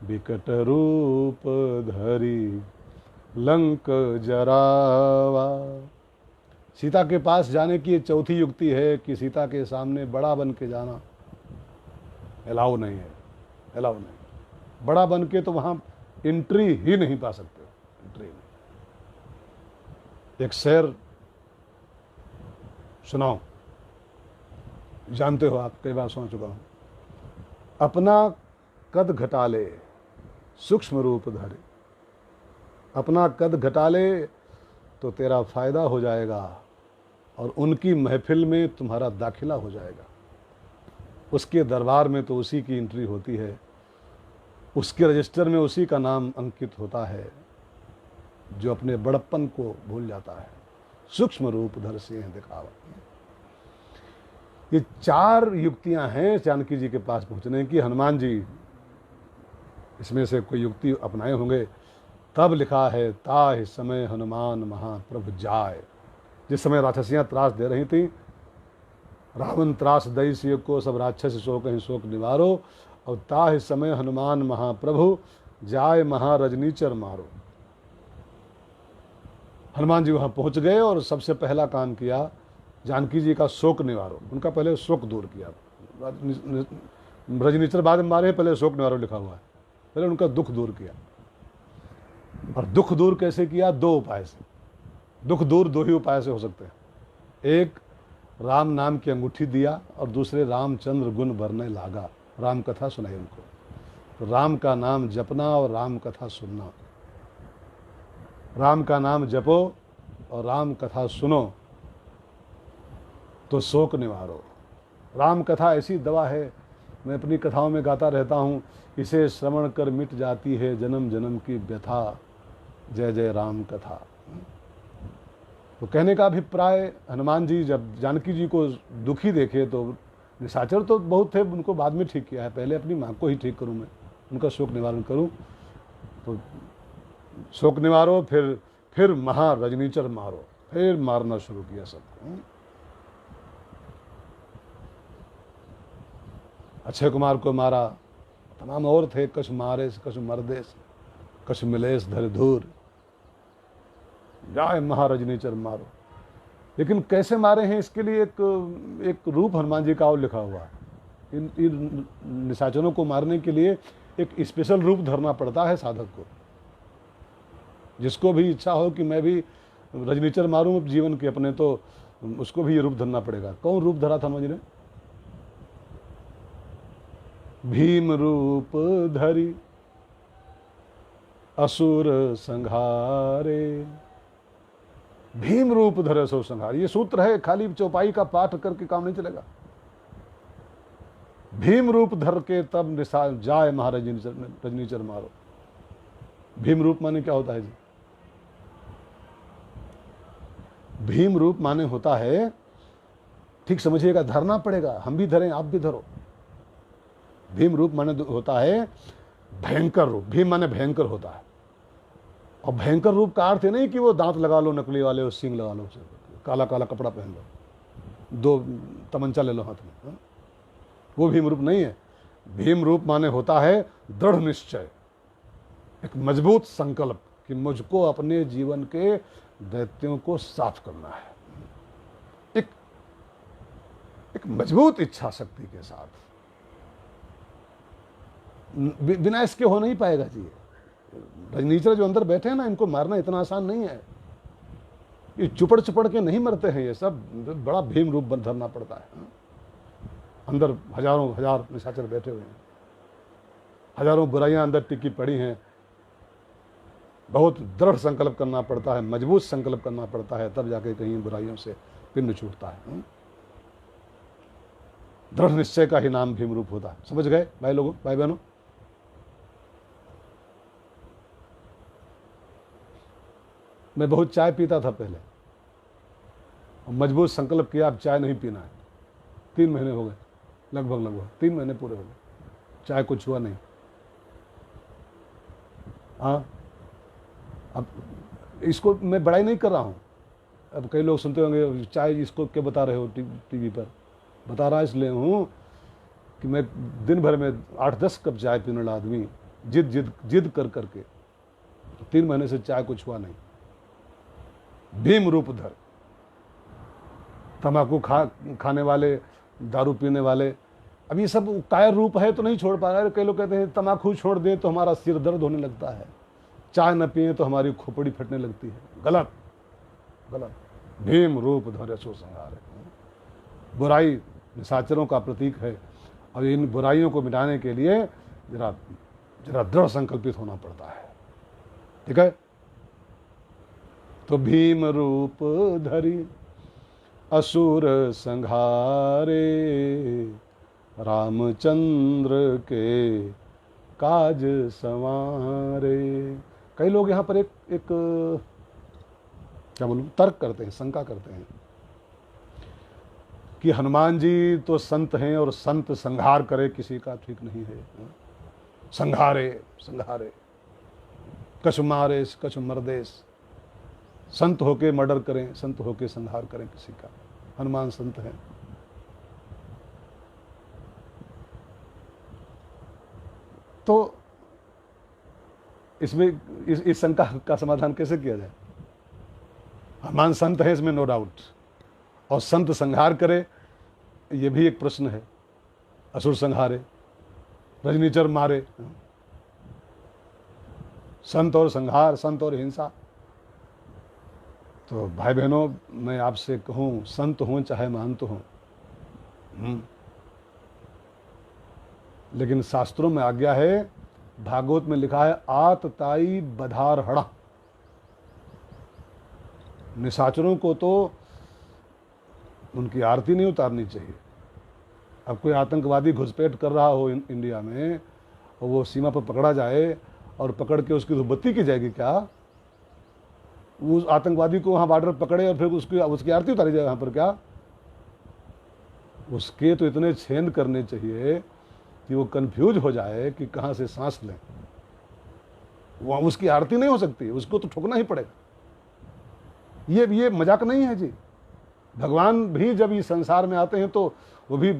विकट रूप धरी लंक जरावा। सीता के पास जाने की ये चौथी युक्ति है कि सीता के सामने बड़ा बन के जाना अलाउ नहीं है, अलाउ नहीं। बड़ा बन के तो वहां एंट्री ही नहीं पा सकते, एंट्री नहीं। एक शेर सुनाओ, जानते हो आप, कई बार सुना चुका हूं। अपना कद घटा ले सूक्ष्म रूप धरे, अपना कद घटा ले तो तेरा फायदा हो जाएगा और उनकी महफिल में तुम्हारा दाखिला हो जाएगा। उसके दरबार में तो उसी की एंट्री होती है, उसके रजिस्टर में उसी का नाम अंकित होता है जो अपने बड़प्पन को भूल जाता है। सूक्ष्म रूप धर सिंह दिखावा। ये चार युक्तियां हैं जानकी जी के पास पहुंचने की। हनुमान जी इसमें से कोई युक्ति अपनाए होंगे, तब लिखा है ताहि समय हनुमान महाप्रभु जाए। जिस समय राक्षसियां त्रास दे रही थी, रावण त्रास दई सिय को सब राक्षस शोक ही शोक निवारो, और ताहि समय हनुमान महाप्रभु जाए महारजनीचर मारो। हनुमान जी वहां पहुंच गए और सबसे पहला काम किया, जानकी जी का शोक निवारो। उनका पहले शोक दूर किया। रजनीचर बाद में मारे, पहले शोक निवारो लिखा हुआ है, पहले उनका दुख दूर किया। और दुख दूर कैसे किया? दो उपाय से। दुख दूर दो ही उपाय से हो सकते हैं। एक, राम नाम की अंगूठी दिया, और दूसरे रामचंद्र गुण भरने लागा, राम कथा सुनाई उनको। तो राम का नाम जपना और राम कथा सुनना। राम का नाम जपो और राम कथा सुनो तो शोक निवारो। राम कथा ऐसी दवा है, मैं अपनी कथाओं में गाता रहता हूँ, इसे श्रवण कर मिट जाती है जन्म जन्म की व्यथा, जय जय राम कथा। तो कहने का अभिप्राय, हनुमान जी जब जानकी जी को दुखी देखे तो निशाचर तो बहुत थे, उनको बाद में ठीक किया है, पहले अपनी माँ को ही ठीक करूँ, मैं उनका शोक निवारण करूँ। तो शोक निवारो, फिर महारजनीचर मारो, फिर मारना शुरू किया सबको। अक्षय कुमार को मारा, तमाम और थे, कछ मारेस कछ मरदेस कछ मिलेस धर धूर, जाए महारजनीचर मारो। लेकिन कैसे मारे हैं इसके लिए एक रूप हनुमान जी का और लिखा हुआ है। इन निशाचरों को मारने के लिए एक स्पेशल रूप धरना पड़ता है साधक को। जिसको भी इच्छा हो कि मैं भी रजनीचर मारूं जीवन के अपने, तो उसको भी ये रूप धरना पड़ेगा। कौन रूप धरा था हनुमान जी ने? भीम रूप धरी असुर संहारे, भीम रूप धरे असुर संहारे। ये सूत्र है, खाली चौपाई का पाठ करके काम नहीं चलेगा। भीम रूप धर के तब जाए महारजनीचर मारो। भीम रूप माने क्या होता है जी? भीम रूप माने होता है, ठीक समझिएगा, धरना पड़ेगा, हम भी धरें आप भी धरो। भीम रूप माने होता है भयंकर रूप। भीम माने भयंकर होता है। और भयंकर रूप का अर्थ है नहीं कि वो दांत लगा लो नकली वाले, और सींग लगा लो, काला काला कपड़ा पहन लो, दो तमंचा ले लो हाथ में, हा? वो भीम रूप नहीं है। भीम रूप माने होता है दृढ़ निश्चय, एक मजबूत संकल्प कि मुझको अपने जीवन के दैत्यों को साफ करना है, एक एक मजबूत इच्छा शक्ति के साथ। बिना इसके हो नहीं पाएगा जी। रजनीचर जो अंदर बैठे हैं ना, इनको मारना इतना आसान नहीं है। ये चुपड़ चुपड़ के नहीं मरते हैं, ये सब बड़ा भीम रूप धरना पड़ता है। अंदर हजारों हजार निशाचर बैठे हुए हैं, हजारों बुराइयां अंदर टिकी पड़ी हैं। बहुत दृढ़ संकल्प करना पड़ता है, मजबूत संकल्प करना पड़ता है, तब जाके कहीं बुराइयों से पिंड छूटता है। दृढ़ निश्चय का ही नाम भीम रूप होता है। समझ गए भाई लोगों, भाई बहनों? मैं बहुत चाय पीता था पहले, मजबूत संकल्प किया अब चाय नहीं पीना है। 3 महीने हो गए, लगभग 3 महीने पूरे हो गए, चाय कुछ हुआ नहीं। हाँ, अब इसको मैं बड़ाई नहीं कर रहा हूँ। अब कई लोग सुनते होंगे चाय इसको क्या बता रहे हो टीवी पर। बता रहा इसलिए हूँ कि मैं दिन भर में 8-10 कप चाय पीने वाला आदमी, जिद कर करके 3 महीने से चाय कुछ हुआ नहीं। भीम रूप धर, तंबाकू खाने वाले, दारू पीने वाले, अब ये सब कायर रूप है तो नहीं छोड़ पा रहे। कई लोग कहते हैं तंबाकू छोड़ दें तो हमारा सिर दर्द होने लगता है, चाय न पिए तो हमारी खोपड़ी फटने लगती है। गलत गलत। भीम रूप धर सो संहार है। बुराई निशाचरों का प्रतीक है, और इन बुराइयों को मिटाने के लिए जरा दृढ़ संकल्पित होना पड़ता है। ठीक है? तो भीम रूप धरी असुर संहारे, रामचंद्र के काज संवारे। कई लोग यहाँ पर एक क्या बोलूं, तर्क करते हैं, शंका करते हैं कि हनुमान जी तो संत हैं और संत संहार करे किसी का ठीक नहीं है। संहारे संहारे, कछु मारे कछु मर्देश। संत होके मर्डर करें, संत होके संहार करें किसी का। हनुमान संत हैं। तो इसमें इस शंका का समाधान कैसे किया जाए? हनुमान संत है, इसमें नो डाउट, और संत संहार करे ये भी एक प्रश्न है। असुर संहारे, रजनीचर मारे, संत और संहार, संत और हिंसा। तो भाई बहनों, मैं आपसे कहूं, संत हों चाहे महंत हों, लेकिन शास्त्रों में आज्ञा है, भागवत में लिखा है आतताई बधार हड़ा। निशाचरों को तो उनकी आरती नहीं उतारनी चाहिए। अब कोई आतंकवादी घुसपैठ कर रहा हो इंडिया में, और वो सीमा पर पकड़ा जाए और पकड़ के उसकी धूपबत्ती की जाएगी क्या? उस आतंकवादी को वहाँ बॉर्डर पकड़े और फिर उसकी आरती उतारी जाए यहाँ पर क्या? उसके तो इतने छेद करने चाहिए कि वो कंफ्यूज हो जाए कि कहाँ से सांस लें। वहाँ उसकी आरती नहीं हो सकती, उसको तो ठोकना ही पड़ेगा। ये मजाक नहीं है जी। भगवान भी जब इस संसार में आते हैं तो वो भी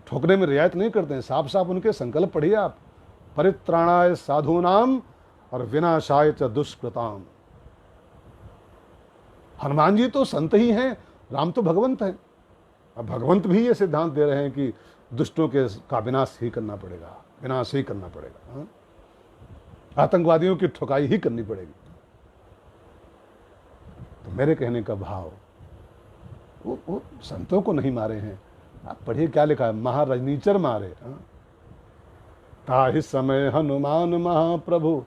ठोकने में रियायत नहीं करते हैं। साफ साफ उनके संकल्प पढ़िए आप, परित्राणाय साधूनाम और विनाशाय च दुष्कृताम। हनुमान जी तो संत ही हैं, राम तो भगवंत हैं। अब भगवंत भी ये सिद्धांत दे रहे हैं कि दुष्टों का विनाश ही करना पड़ेगा, विनाश ही करना पड़ेगा। हाँ? आतंकवादियों की ठुकाई ही करनी पड़ेगी। तो मेरे कहने का भाव, वो संतों को नहीं मारे हैं। आप पढ़िए क्या लिखा है, महारजनीचर मारे। हाँ? ताहि समय हनुमान महाप्रभु,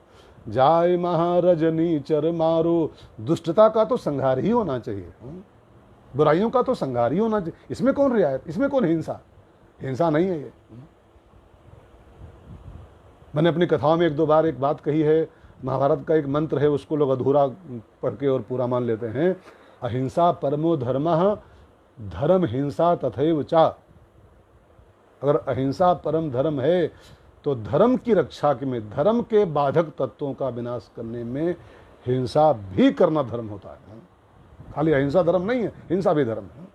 जाय महारजनीचर मारो। दुष्टता का तो संहार ही होना चाहिए। हाँ? बुराइयों का तो संहार ही होना चाहिए। इसमें कौन रियायत, इसमें कौन हिंसा? हिंसा नहीं है ये। मैंने अपनी कथाओं में 1-2 बार एक बात कही है, महाभारत का एक मंत्र है, उसको लोग अधूरा पढ़ के और पूरा मान लेते हैं। अहिंसा परमो धर्मः, धर्म हिंसा तथैव चा। अगर अहिंसा परम धर्म है तो धर्म की रक्षा के में, धर्म के बाधक तत्वों का विनाश करने में हिंसा भी करना धर्म होता है। खाली अहिंसा धर्म नहीं है, हिंसा भी धर्म है।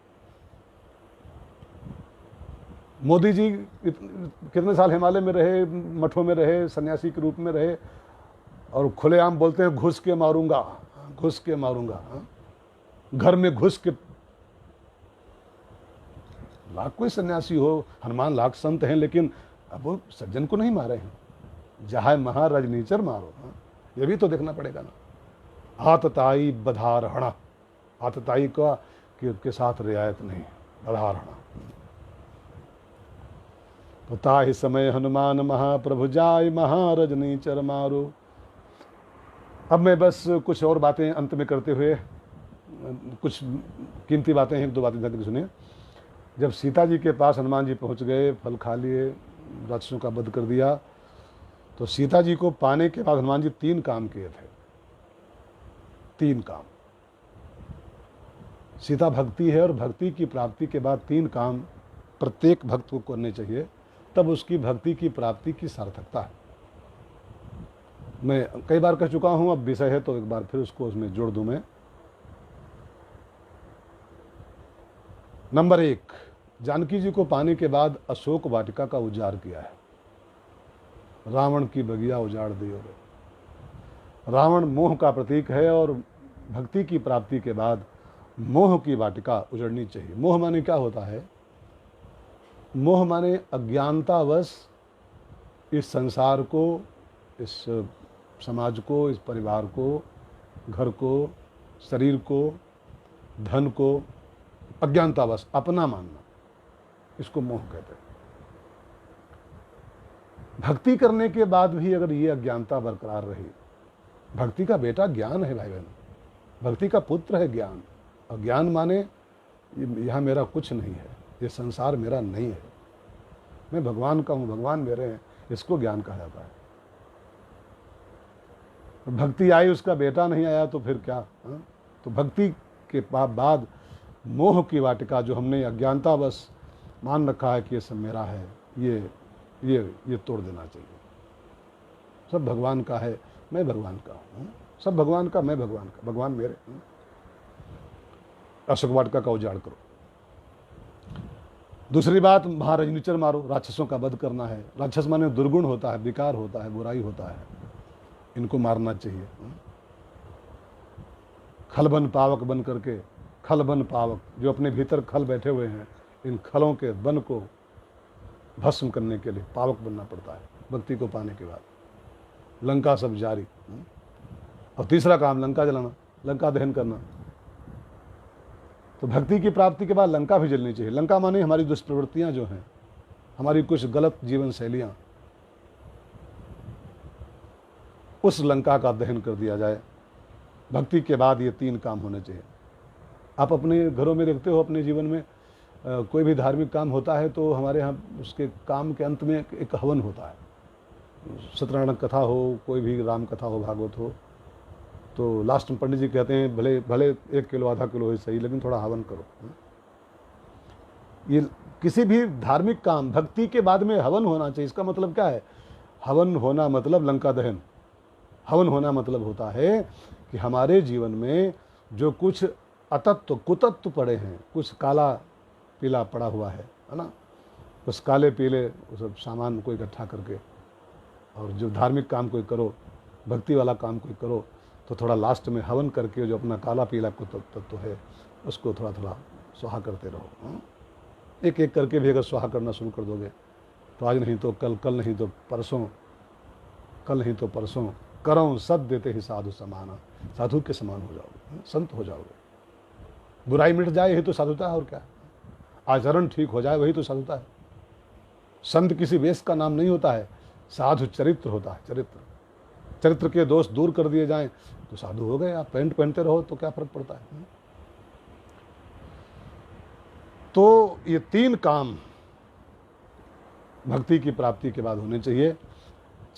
मोदी जी कितने साल हिमालय में रहे, मठों में रहे, सन्यासी के रूप में रहे, और खुलेआम बोलते हैं घुस के मारूंगा, घुस के मारूंगा। घर में घुस के, लाख कोई सन्यासी हो, हनुमान लाख संत हैं, लेकिन अब वो सज्जन को नहीं मारे हैं। जहां महाराज नीचर मारो, ये भी तो देखना पड़ेगा ना। आतताई बधारहणा, आतताई का कि उसके साथ रियायत नहीं, बधारहणा। तो ताहि समय हनुमान महाप्रभु जाय, महाराज नीचर मारो। अब मैं बस कुछ और बातें अंत में करते हुए, कुछ कीमती बातें हैं, एक दो बातें ध्यान से सुनिए। जब सीता जी के पास हनुमान जी पहुंच गए, फल खा लिए, राक्षसों का वध कर दिया, तो सीता जी को पाने के बाद हनुमान जी 3 काम किए थे। 3 काम। सीता भक्ति है और भक्ति की प्राप्ति के बाद 3 काम प्रत्येक भक्त को करने चाहिए, तब उसकी भक्ति की प्राप्ति की सार्थकता है। मैं कई बार कह चुका हूं, अब विषय है तो एक बार फिर उसको उसमें जोड़ दूं मैं। नंबर 1, जानकी जी को पाने के बाद अशोक वाटिका का उजाड़ किया है। रावण की बगिया उजाड़ दी हो गई। रावण मोह का प्रतीक है और भक्ति की प्राप्ति के बाद मोह की वाटिका उजड़नी चाहिए। मोह माने क्या होता है? मोह माने अज्ञानतावश इस संसार को, इस समाज को, इस परिवार को, घर को, शरीर को, धन को अज्ञानतावश अपना मानना, इसको मोह कहते हैं। भक्ति करने के बाद भी अगर ये अज्ञानता बरकरार रही, भक्ति का बेटा ज्ञान है भाई बहन, भक्ति का पुत्र है ज्ञान। और ज्ञान माने यहाँ मेरा कुछ नहीं है, ये संसार मेरा नहीं है, मैं भगवान का हूँ, भगवान मेरे हैं, इसको ज्ञान कहा जाता है। भक्ति आई, उसका बेटा नहीं आया तो फिर क्या? तो भक्ति के बाद मोह की वाटिका जो हमने अज्ञानतावश मान रखा है कि ये सब मेरा है, ये तोड़ देना चाहिए। सब भगवान का है, मैं भगवान का हूँ। सब भगवान का, मैं भगवान का, भगवान मेरे। अशोक वाटिका का उजाड़ करो। दूसरी बात, महाराज नीचर मारो, राक्षसों का वध करना है। राक्षस माने दुर्गुण होता है, विकार होता है, बुराई होता है, इनको मारना चाहिए। खलबन पावक बन करके, खलबन पावक जो अपने भीतर खल बैठे हुए हैं, इन खलों के बन को भस्म करने के लिए पावक बनना पड़ता है भक्ति को पाने के बाद। लंका सब जारी। और तीसरा काम लंका जलाना, लंका दहन करना। तो भक्ति की प्राप्ति के बाद लंका भी जलनी चाहिए। लंका माने हमारी दुष्प्रवृत्तियां जो हैं, हमारी कुछ गलत जीवन शैलियां, उस लंका का दहन कर दिया जाए। भक्ति के बाद ये 3 काम होने चाहिए। आप अपने घरों में देखते हो, अपने जीवन में कोई भी धार्मिक काम होता है तो हमारे यहाँ उसके काम के अंत में एक हवन होता है। सत्यनारायण कथा हो, कोई भी राम कथा हो, भागवत हो, तो लास्ट में पंडित जी कहते हैं भले भले 1 किलो आधा किलो है सही, लेकिन थोड़ा हवन करो। ये किसी भी धार्मिक काम भक्ति के बाद में हवन होना चाहिए। इसका मतलब क्या है? हवन होना मतलब लंका दहन। हवन होना मतलब होता है कि हमारे जीवन में जो कुछ अतत्व कुतत्व पड़े हैं, कुछ काला पीला पड़ा हुआ है ना, उस काले पीले उस सब सामान को इकट्ठा करके, और जो धार्मिक काम कोई करो, भक्ति वाला काम कोई करो, तो थोड़ा लास्ट में हवन करके जो अपना काला पीला तत्व है उसको थोड़ा थोड़ा स्वाहा करते रहो। एक एक करके भी अगर स्वाहा करना शुरू कर दोगे तो आज नहीं तो कल, कल नहीं तो परसों, कल नहीं तो परसों करो सद देते ही साधु समाना, साधु के समान हो जाओगे, संत हो जाओगे। बुराई मिट जाए यही तो साधुता है, और क्या? आचरण ठीक हो जाए वही तो साधुता है। संत किसी वेश का नाम नहीं होता है, साधु चरित्र होता है। चरित्र, चरित्र के दोष दूर कर दिए जाएं तो साधु हो गए। आप पैंट पहनते रहो तो क्या फर्क पड़ता है? तो ये 3 काम भक्ति की प्राप्ति के बाद होने चाहिए।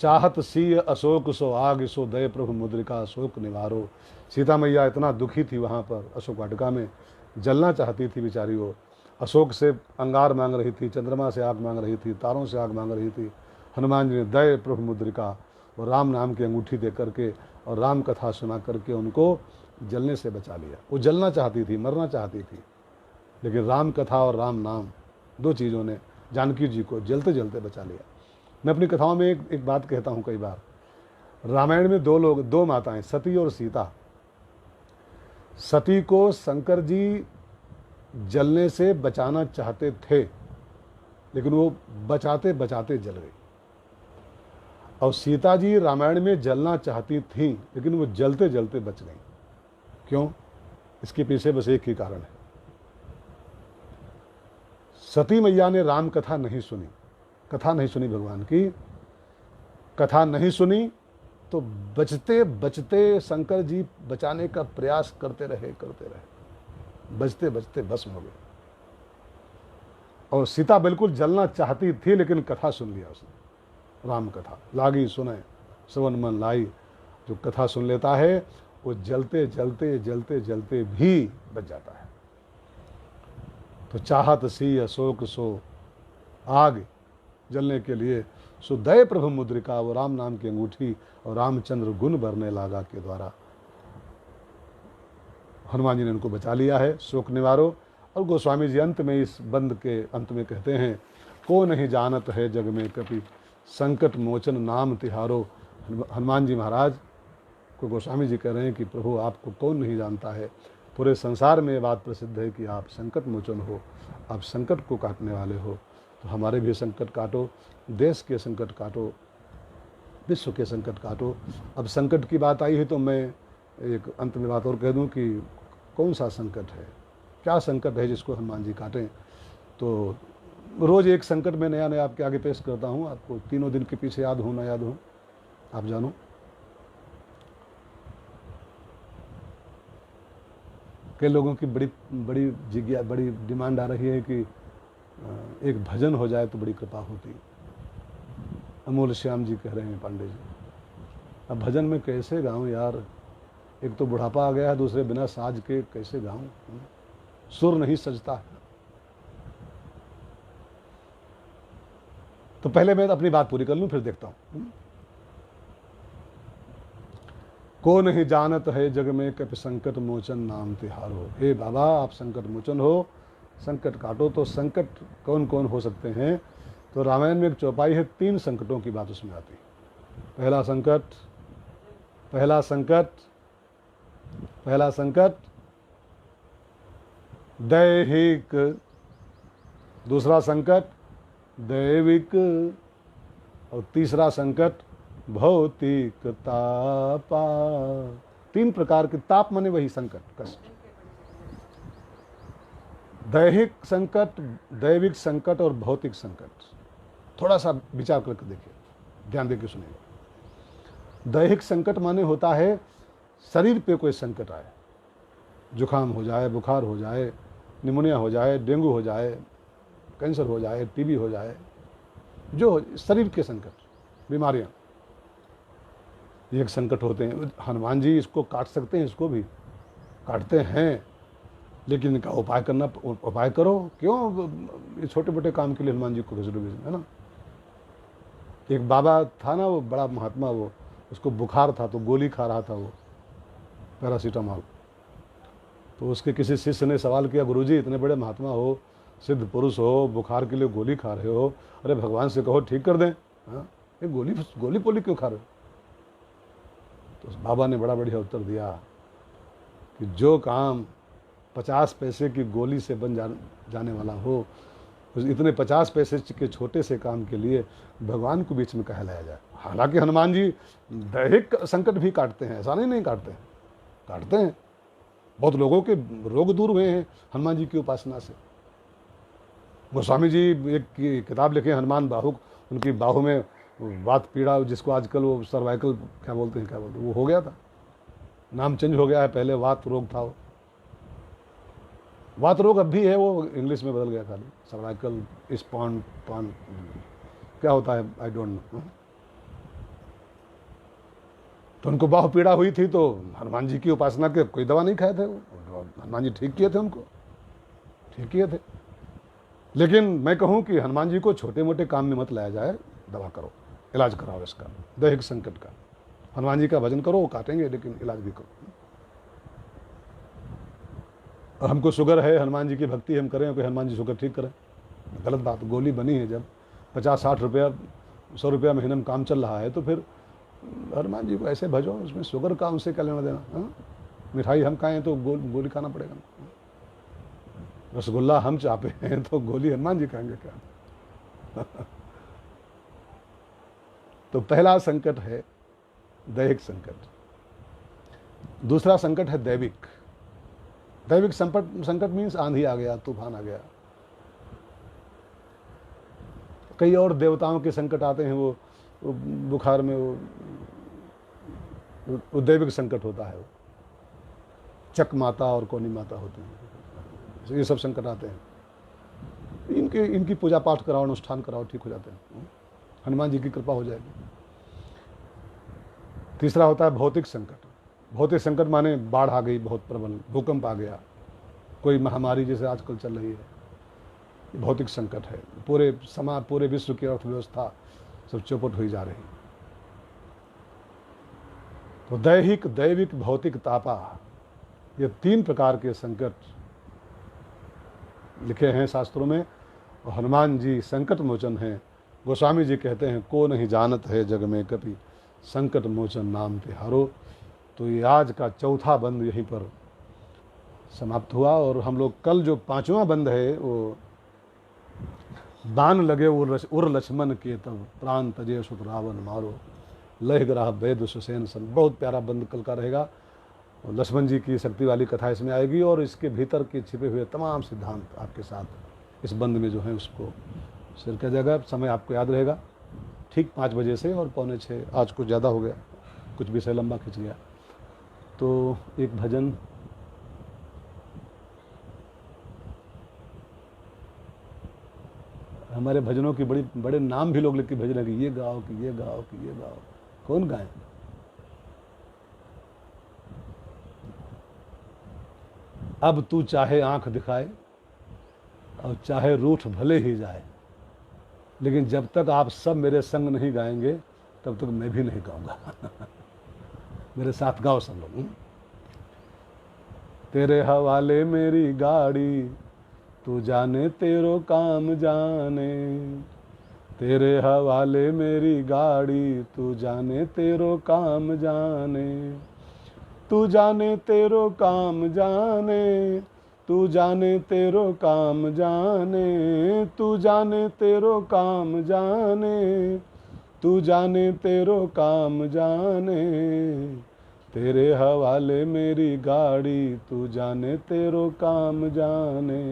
चाहत सीय अशोक सो आग, सो दय प्रभु मुद्रिका शोक निवारो। सीता मैया इतना दुखी थी वहाँ पर अशोक वाटिका में, जलना चाहती थी बेचारी वो। अशोक से अंगार मांग रही थी, चंद्रमा से आग मांग रही थी, तारों से आग मांग रही थी। हनुमान जी ने दय प्रभु मुद्रिका और राम नाम की अंगूठी दे करके और राम कथा सुना करके उनको जलने से बचा लिया। वो जलना चाहती थी, मरना चाहती थी, लेकिन राम कथा और राम नाम 2 चीज़ों ने जानकी जी को जलते जलते बचा लिया। मैं अपनी कथाओं में एक बात कहता हूँ कई बार, रामायण में दो माताएं, सती और सीता। सती को शंकर जी जलने से बचाना चाहते थे, लेकिन वो बचाते बचाते जल गई। और सीता जी रामायण में जलना चाहती थी, लेकिन वो जलते जलते बच गई। क्यों? इसके पीछे बस एक ही कारण है। सती मैया ने राम कथा नहीं सुनी, कथा नहीं सुनी, भगवान की कथा नहीं सुनी, तो बचते बचते शंकर जी बचाने का प्रयास करते रहे, बचते बचते भस्म हो गए। और सीता बिल्कुल जलना चाहती थी, लेकिन कथा सुन लिया उसने, राम कथा लागी सुने श्रवण मन लाई। जो कथा सुन लेता है वो जलते जलते जलते जलते भी बच जाता है। तो चाहत सी अशोक सो आग, जलने के लिए सुदय प्रभु मुद्रिका, वो राम नाम की अंगूठी और रामचंद्र गुण भरने लागा के द्वारा हनुमान जी ने उनको बचा लिया है, शोक निवारो। और गोस्वामी जी अंत में, इस बंद के अंत में कहते हैं, को नहीं जानत है जग में कपि, संकट मोचन नाम तिहारो। हनुमान जी महाराज को गोस्वामी जी कह रहे हैं कि प्रभु आपको कौन नहीं जानता है, पूरे संसार में ये बात प्रसिद्ध है कि आप संकट मोचन हो, आप संकट को काटने वाले हो। तो हमारे भी संकट काटो, देश के संकट काटो, विश्व के संकट काटो। अब संकट की बात आई है तो मैं एक अंत में बात और कह दूं कि कौन सा संकट है, क्या संकट है जिसको हनुमान जी काटें। तो रोज़ एक संकट में नया नया आपके आगे पेश करता हूँ, आपको तीनों दिन के पीछे याद हो ना याद हो आप जानो। कई लोगों की बड़ी जिज्ञासा, बड़ी डिमांड आ रही है कि एक भजन हो जाए तो बड़ी कृपा होती। अमोल श्याम जी कह रहे हैं, पांडे जी, अब भजन में कैसे गाऊं यार, एक तो बुढ़ापा आ गया है, दूसरे बिना साज के कैसे गाऊं, सुर नहीं सजता है। तो पहले मैं अपनी बात पूरी कर लूं, फिर देखता हूं। को नहीं जानत है जग में कपि, संकट मोचन नाम तिहारो। हे बाबा, आप संकट मोचन हो, संकट काटो। तो संकट कौन कौन हो सकते हैं? तो रामायण में एक चौपाई है, 3 संकटों की बात उसमें आती है। पहला संकट दैहिक, दूसरा संकट दैविक, और तीसरा संकट भौतिक तापा। 3 प्रकार के ताप माने वही संकट, कष्ट। दैहिक संकट, दैविक संकट और भौतिक संकट। थोड़ा सा विचार करके देखिए, ध्यान देके सुनिए। दैहिक संकट माने होता है शरीर पे कोई संकट आए, जुकाम हो जाए, बुखार हो जाए, निमोनिया हो जाए, डेंगू हो जाए, कैंसर हो जाए, टीबी हो जाए, जो शरीर के संकट, बीमारियां, ये एक संकट होते हैं। हनुमान जी इसको काट सकते हैं, इसको भी काटते हैं, लेकिन इनका उपाय करो। क्यों ये छोटे मोटे काम के लिए हनुमान जी को भेज है ना। एक बाबा था ना, वो बड़ा महात्मा, वो उसको बुखार था तो गोली खा रहा था, वो पैरासीटामॉल। तो उसके किसी शिष्य ने सवाल किया, गुरुजी इतने बड़े महात्मा हो, सिद्ध पुरुष हो, बुखार के लिए गोली खा रहे हो, अरे भगवान से कहो ठीक कर दें, हाँ ये गोली पोली क्यों खा रहे हो? तो उस बाबा ने बड़ा बढ़िया उत्तर दिया कि जो काम 50 पैसे की गोली से बन जाने वाला हो, उस इतने 50 पैसे के छोटे से काम के लिए भगवान को बीच में कहा लाया जाए। हालांकि हनुमान जी दैहिक संकट भी काटते हैं, ऐसा नहीं काटते हैं, काटते हैं। बहुत लोगों के रोग दूर हुए हैं हनुमान जी की उपासना से। गोस्वामी जी एक किताब लिखे, हनुमान बाहु, उनकी बाहु में वात पीड़ा, जिसको आजकल वो सर्वाइकल क्या बोलते हैं वो हो गया था, नाम चेंज हो गया है, पहले वात रोग था। वो वात रोग अब भी है, वो इंग्लिश में बदल गया खाली, सर्वाइकल स्पॉन क्या होता है आई डोंट नो। तो उनको बाहु पीड़ा हुई थी, तो हनुमान जी की उपासना के कोई दवा नहीं खाए थे, हनुमान जी ठीक किए थे, उनको ठीक किए थे। लेकिन मैं कहूं कि हनुमान जी को छोटे मोटे काम में मत लाया जाए, दवा करो, इलाज कराओ इसका, दैहिक संकट का। हनुमान जी का भजन करो, वो काटेंगे, लेकिन इलाज भी करो। और हमको शुगर है, हनुमान जी की भक्ति हम करें, कोई हनुमान जी शुगर ठीक करें, गलत बात। गोली बनी है, जब 50-60 रुपया 100 रुपया महीने में काम चल रहा है, तो फिर हनुमान जी को ऐसे भजो, उसमें शुगर का उनसे क्या लेना देना। हाँ, मिठाई हम खाएं तो गोली खाना पड़ेगा, रसगुल्ला हम चापे हैं तो गोली हनुमान जी खाएंगे क्या। तो पहला संकट है दैहिक संकट। दूसरा संकट है दैविक। दैविक संकट मीन्स आंधी आ गया, तूफान आ गया। कई और देवताओं के संकट आते हैं, वो बुखार में वो दैविक संकट होता है। वो चक माता और कोनी माता होती हैं, ये सब संकट आते हैं। इनकी पूजा पाठ कराओ, अनुष्ठान कराओ, ठीक हो जाते हैं, हनुमान जी की कृपा हो जाएगी। तीसरा होता है भौतिक संकट। भौतिक संकट माने बाढ़ आ गई बहुत प्रबल, भूकंप आ गया, कोई महामारी जैसे आजकल चल रही है, भौतिक संकट है। पूरे विश्व की अर्थव्यवस्था सब चौपट हुई जा रही। तो दैहिक, दैविक, भौतिक, तापा, ये 3 प्रकार के संकट लिखे हैं शास्त्रों में। और हनुमान जी संकट मोचन हैं। गोस्वामी जी कहते हैं, को नहीं जानत है जग में कपि, संकट मोचन नाम तिहारो। तो ये आज का चौथा बंद यहीं पर समाप्त हुआ। और हम लोग कल जो 5वां बंद है, वो बाण लगे उर लक्ष्मण के तब, प्राण तजे सुत रावण मारो, लह ग्राह वैद सुसेन सन। बहुत प्यारा बंद कल का रहेगा। लक्ष्मण जी की शक्ति वाली कथा इसमें आएगी और इसके भीतर के छिपे हुए तमाम सिद्धांत आपके साथ इस बंद में जो है उसको शेयर किया जाएगा। समय आपको याद रहेगा, ठीक 5 बजे से और 5:45। आज कुछ ज़्यादा हो गया, कुछ विषय लंबा खिंच गया। तो एक भजन हमारे भजनों की बड़े नाम भी लोग लिख के भेज रहे हैं कि ये गाओ, कि ये गाओ, कि ये गाओ। कौन गाए? अब तू चाहे आंख दिखाए और चाहे रूठ भले ही जाए, लेकिन जब तक आप सब मेरे संग नहीं गाएंगे तब तक मैं भी नहीं गाऊंगा। मेरे साथ गाओ सब लोग। तेरे हवाले मेरी गाड़ी, तू जाने तेरो काम जाने। तेरे हवाले मेरी गाड़ी, तू जाने तेरो काम जाने। तू जाने तेरो काम जाने, तू जाने तेरो काम जाने। तू जाने तेरो काम जाने, तू जाने तेरो काम जाने। तेरे हवाले मेरी गाड़ी, तू जाने तेरो काम जाने।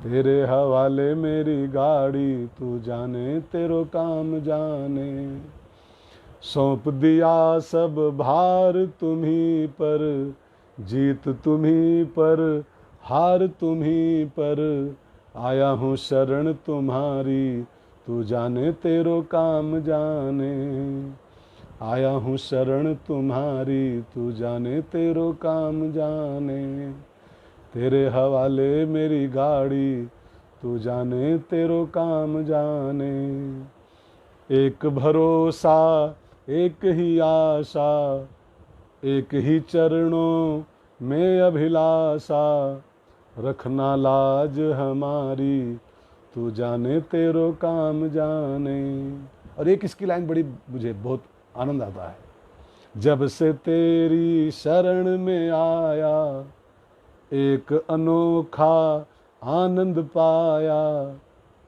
तेरे हवाले मेरी गाड़ी, तू जाने तेरो काम जाने। सौंप दिया सब भार तुम्हीं पर, जीत तुम्हीं पर, हार तुम्हीं पर। आया हूँ शरण तुम्हारी, तू जाने तेरो काम जाने। आया हूँ शरण तुम्हारी, तू जाने तेरो काम जाने। तेरे हवाले मेरी गाड़ी, तू जाने तेरो काम जाने। एक भरोसा, एक ही आशा, एक ही चरणों में अभिलाषा। रखना लाज हमारी, तू जाने तेरो काम जाने। और एक इसकी लाइन बड़ी मुझे बहुत आनंद आता है। जब से तेरी शरण में आया, एक अनोखा आनंद पाया।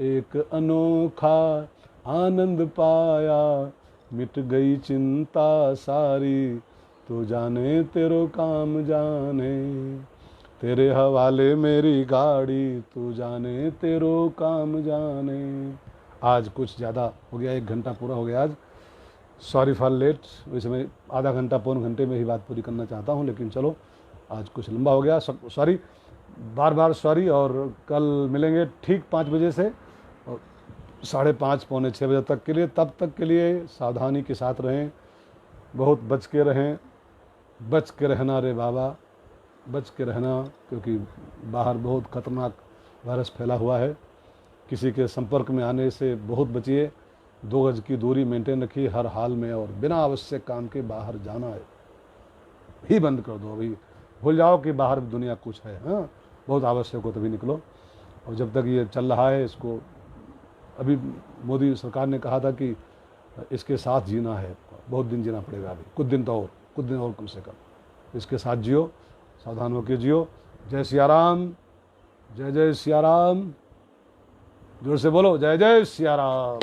एक अनोखा आनंद पाया, मिट गई चिंता सारी। तू जाने तेरो काम जाने। तेरे हवाले मेरी गाड़ी, तू जाने तेरो काम जाने। आज कुछ ज़्यादा हो गया, 1 घंटा पूरा हो गया आज। Sorry for late. वैसे मैं आधा घंटा पौन घंटे में ही बात पूरी करना चाहता हूँ, लेकिन चलो आज कुछ लंबा हो गया। सॉरी, बार बार सॉरी। और कल मिलेंगे ठीक 5 बजे से और 5:30 पौने 6 बजे तक के लिए। तब तक के लिए सावधानी के साथ रहें, बहुत बच के रहें। बच के रहना रे बाबा, बच के रहना, क्योंकि बाहर बहुत खतरनाक वायरस फैला हुआ है। किसी के संपर्क में आने से बहुत बचिए। 2 गज की दूरी मेंटेन रखिए हर हाल में। और बिना आवश्यक काम के बाहर जाना ही बंद कर दो। अभी भूल जाओ कि बाहर दुनिया कुछ है। हाँ, बहुत आवश्यक हो तभी निकलो। और जब तक ये चल रहा है, इसको अभी मोदी सरकार ने कहा था कि इसके साथ जीना है, बहुत दिन जीना पड़ेगा अभी, कुछ दिन और कम से कम। इसके साथ जियो, सावधान होकर जियो। जय सिया राम, जय जय सिया राम। जोर से बोलो, जय जय सिया राम।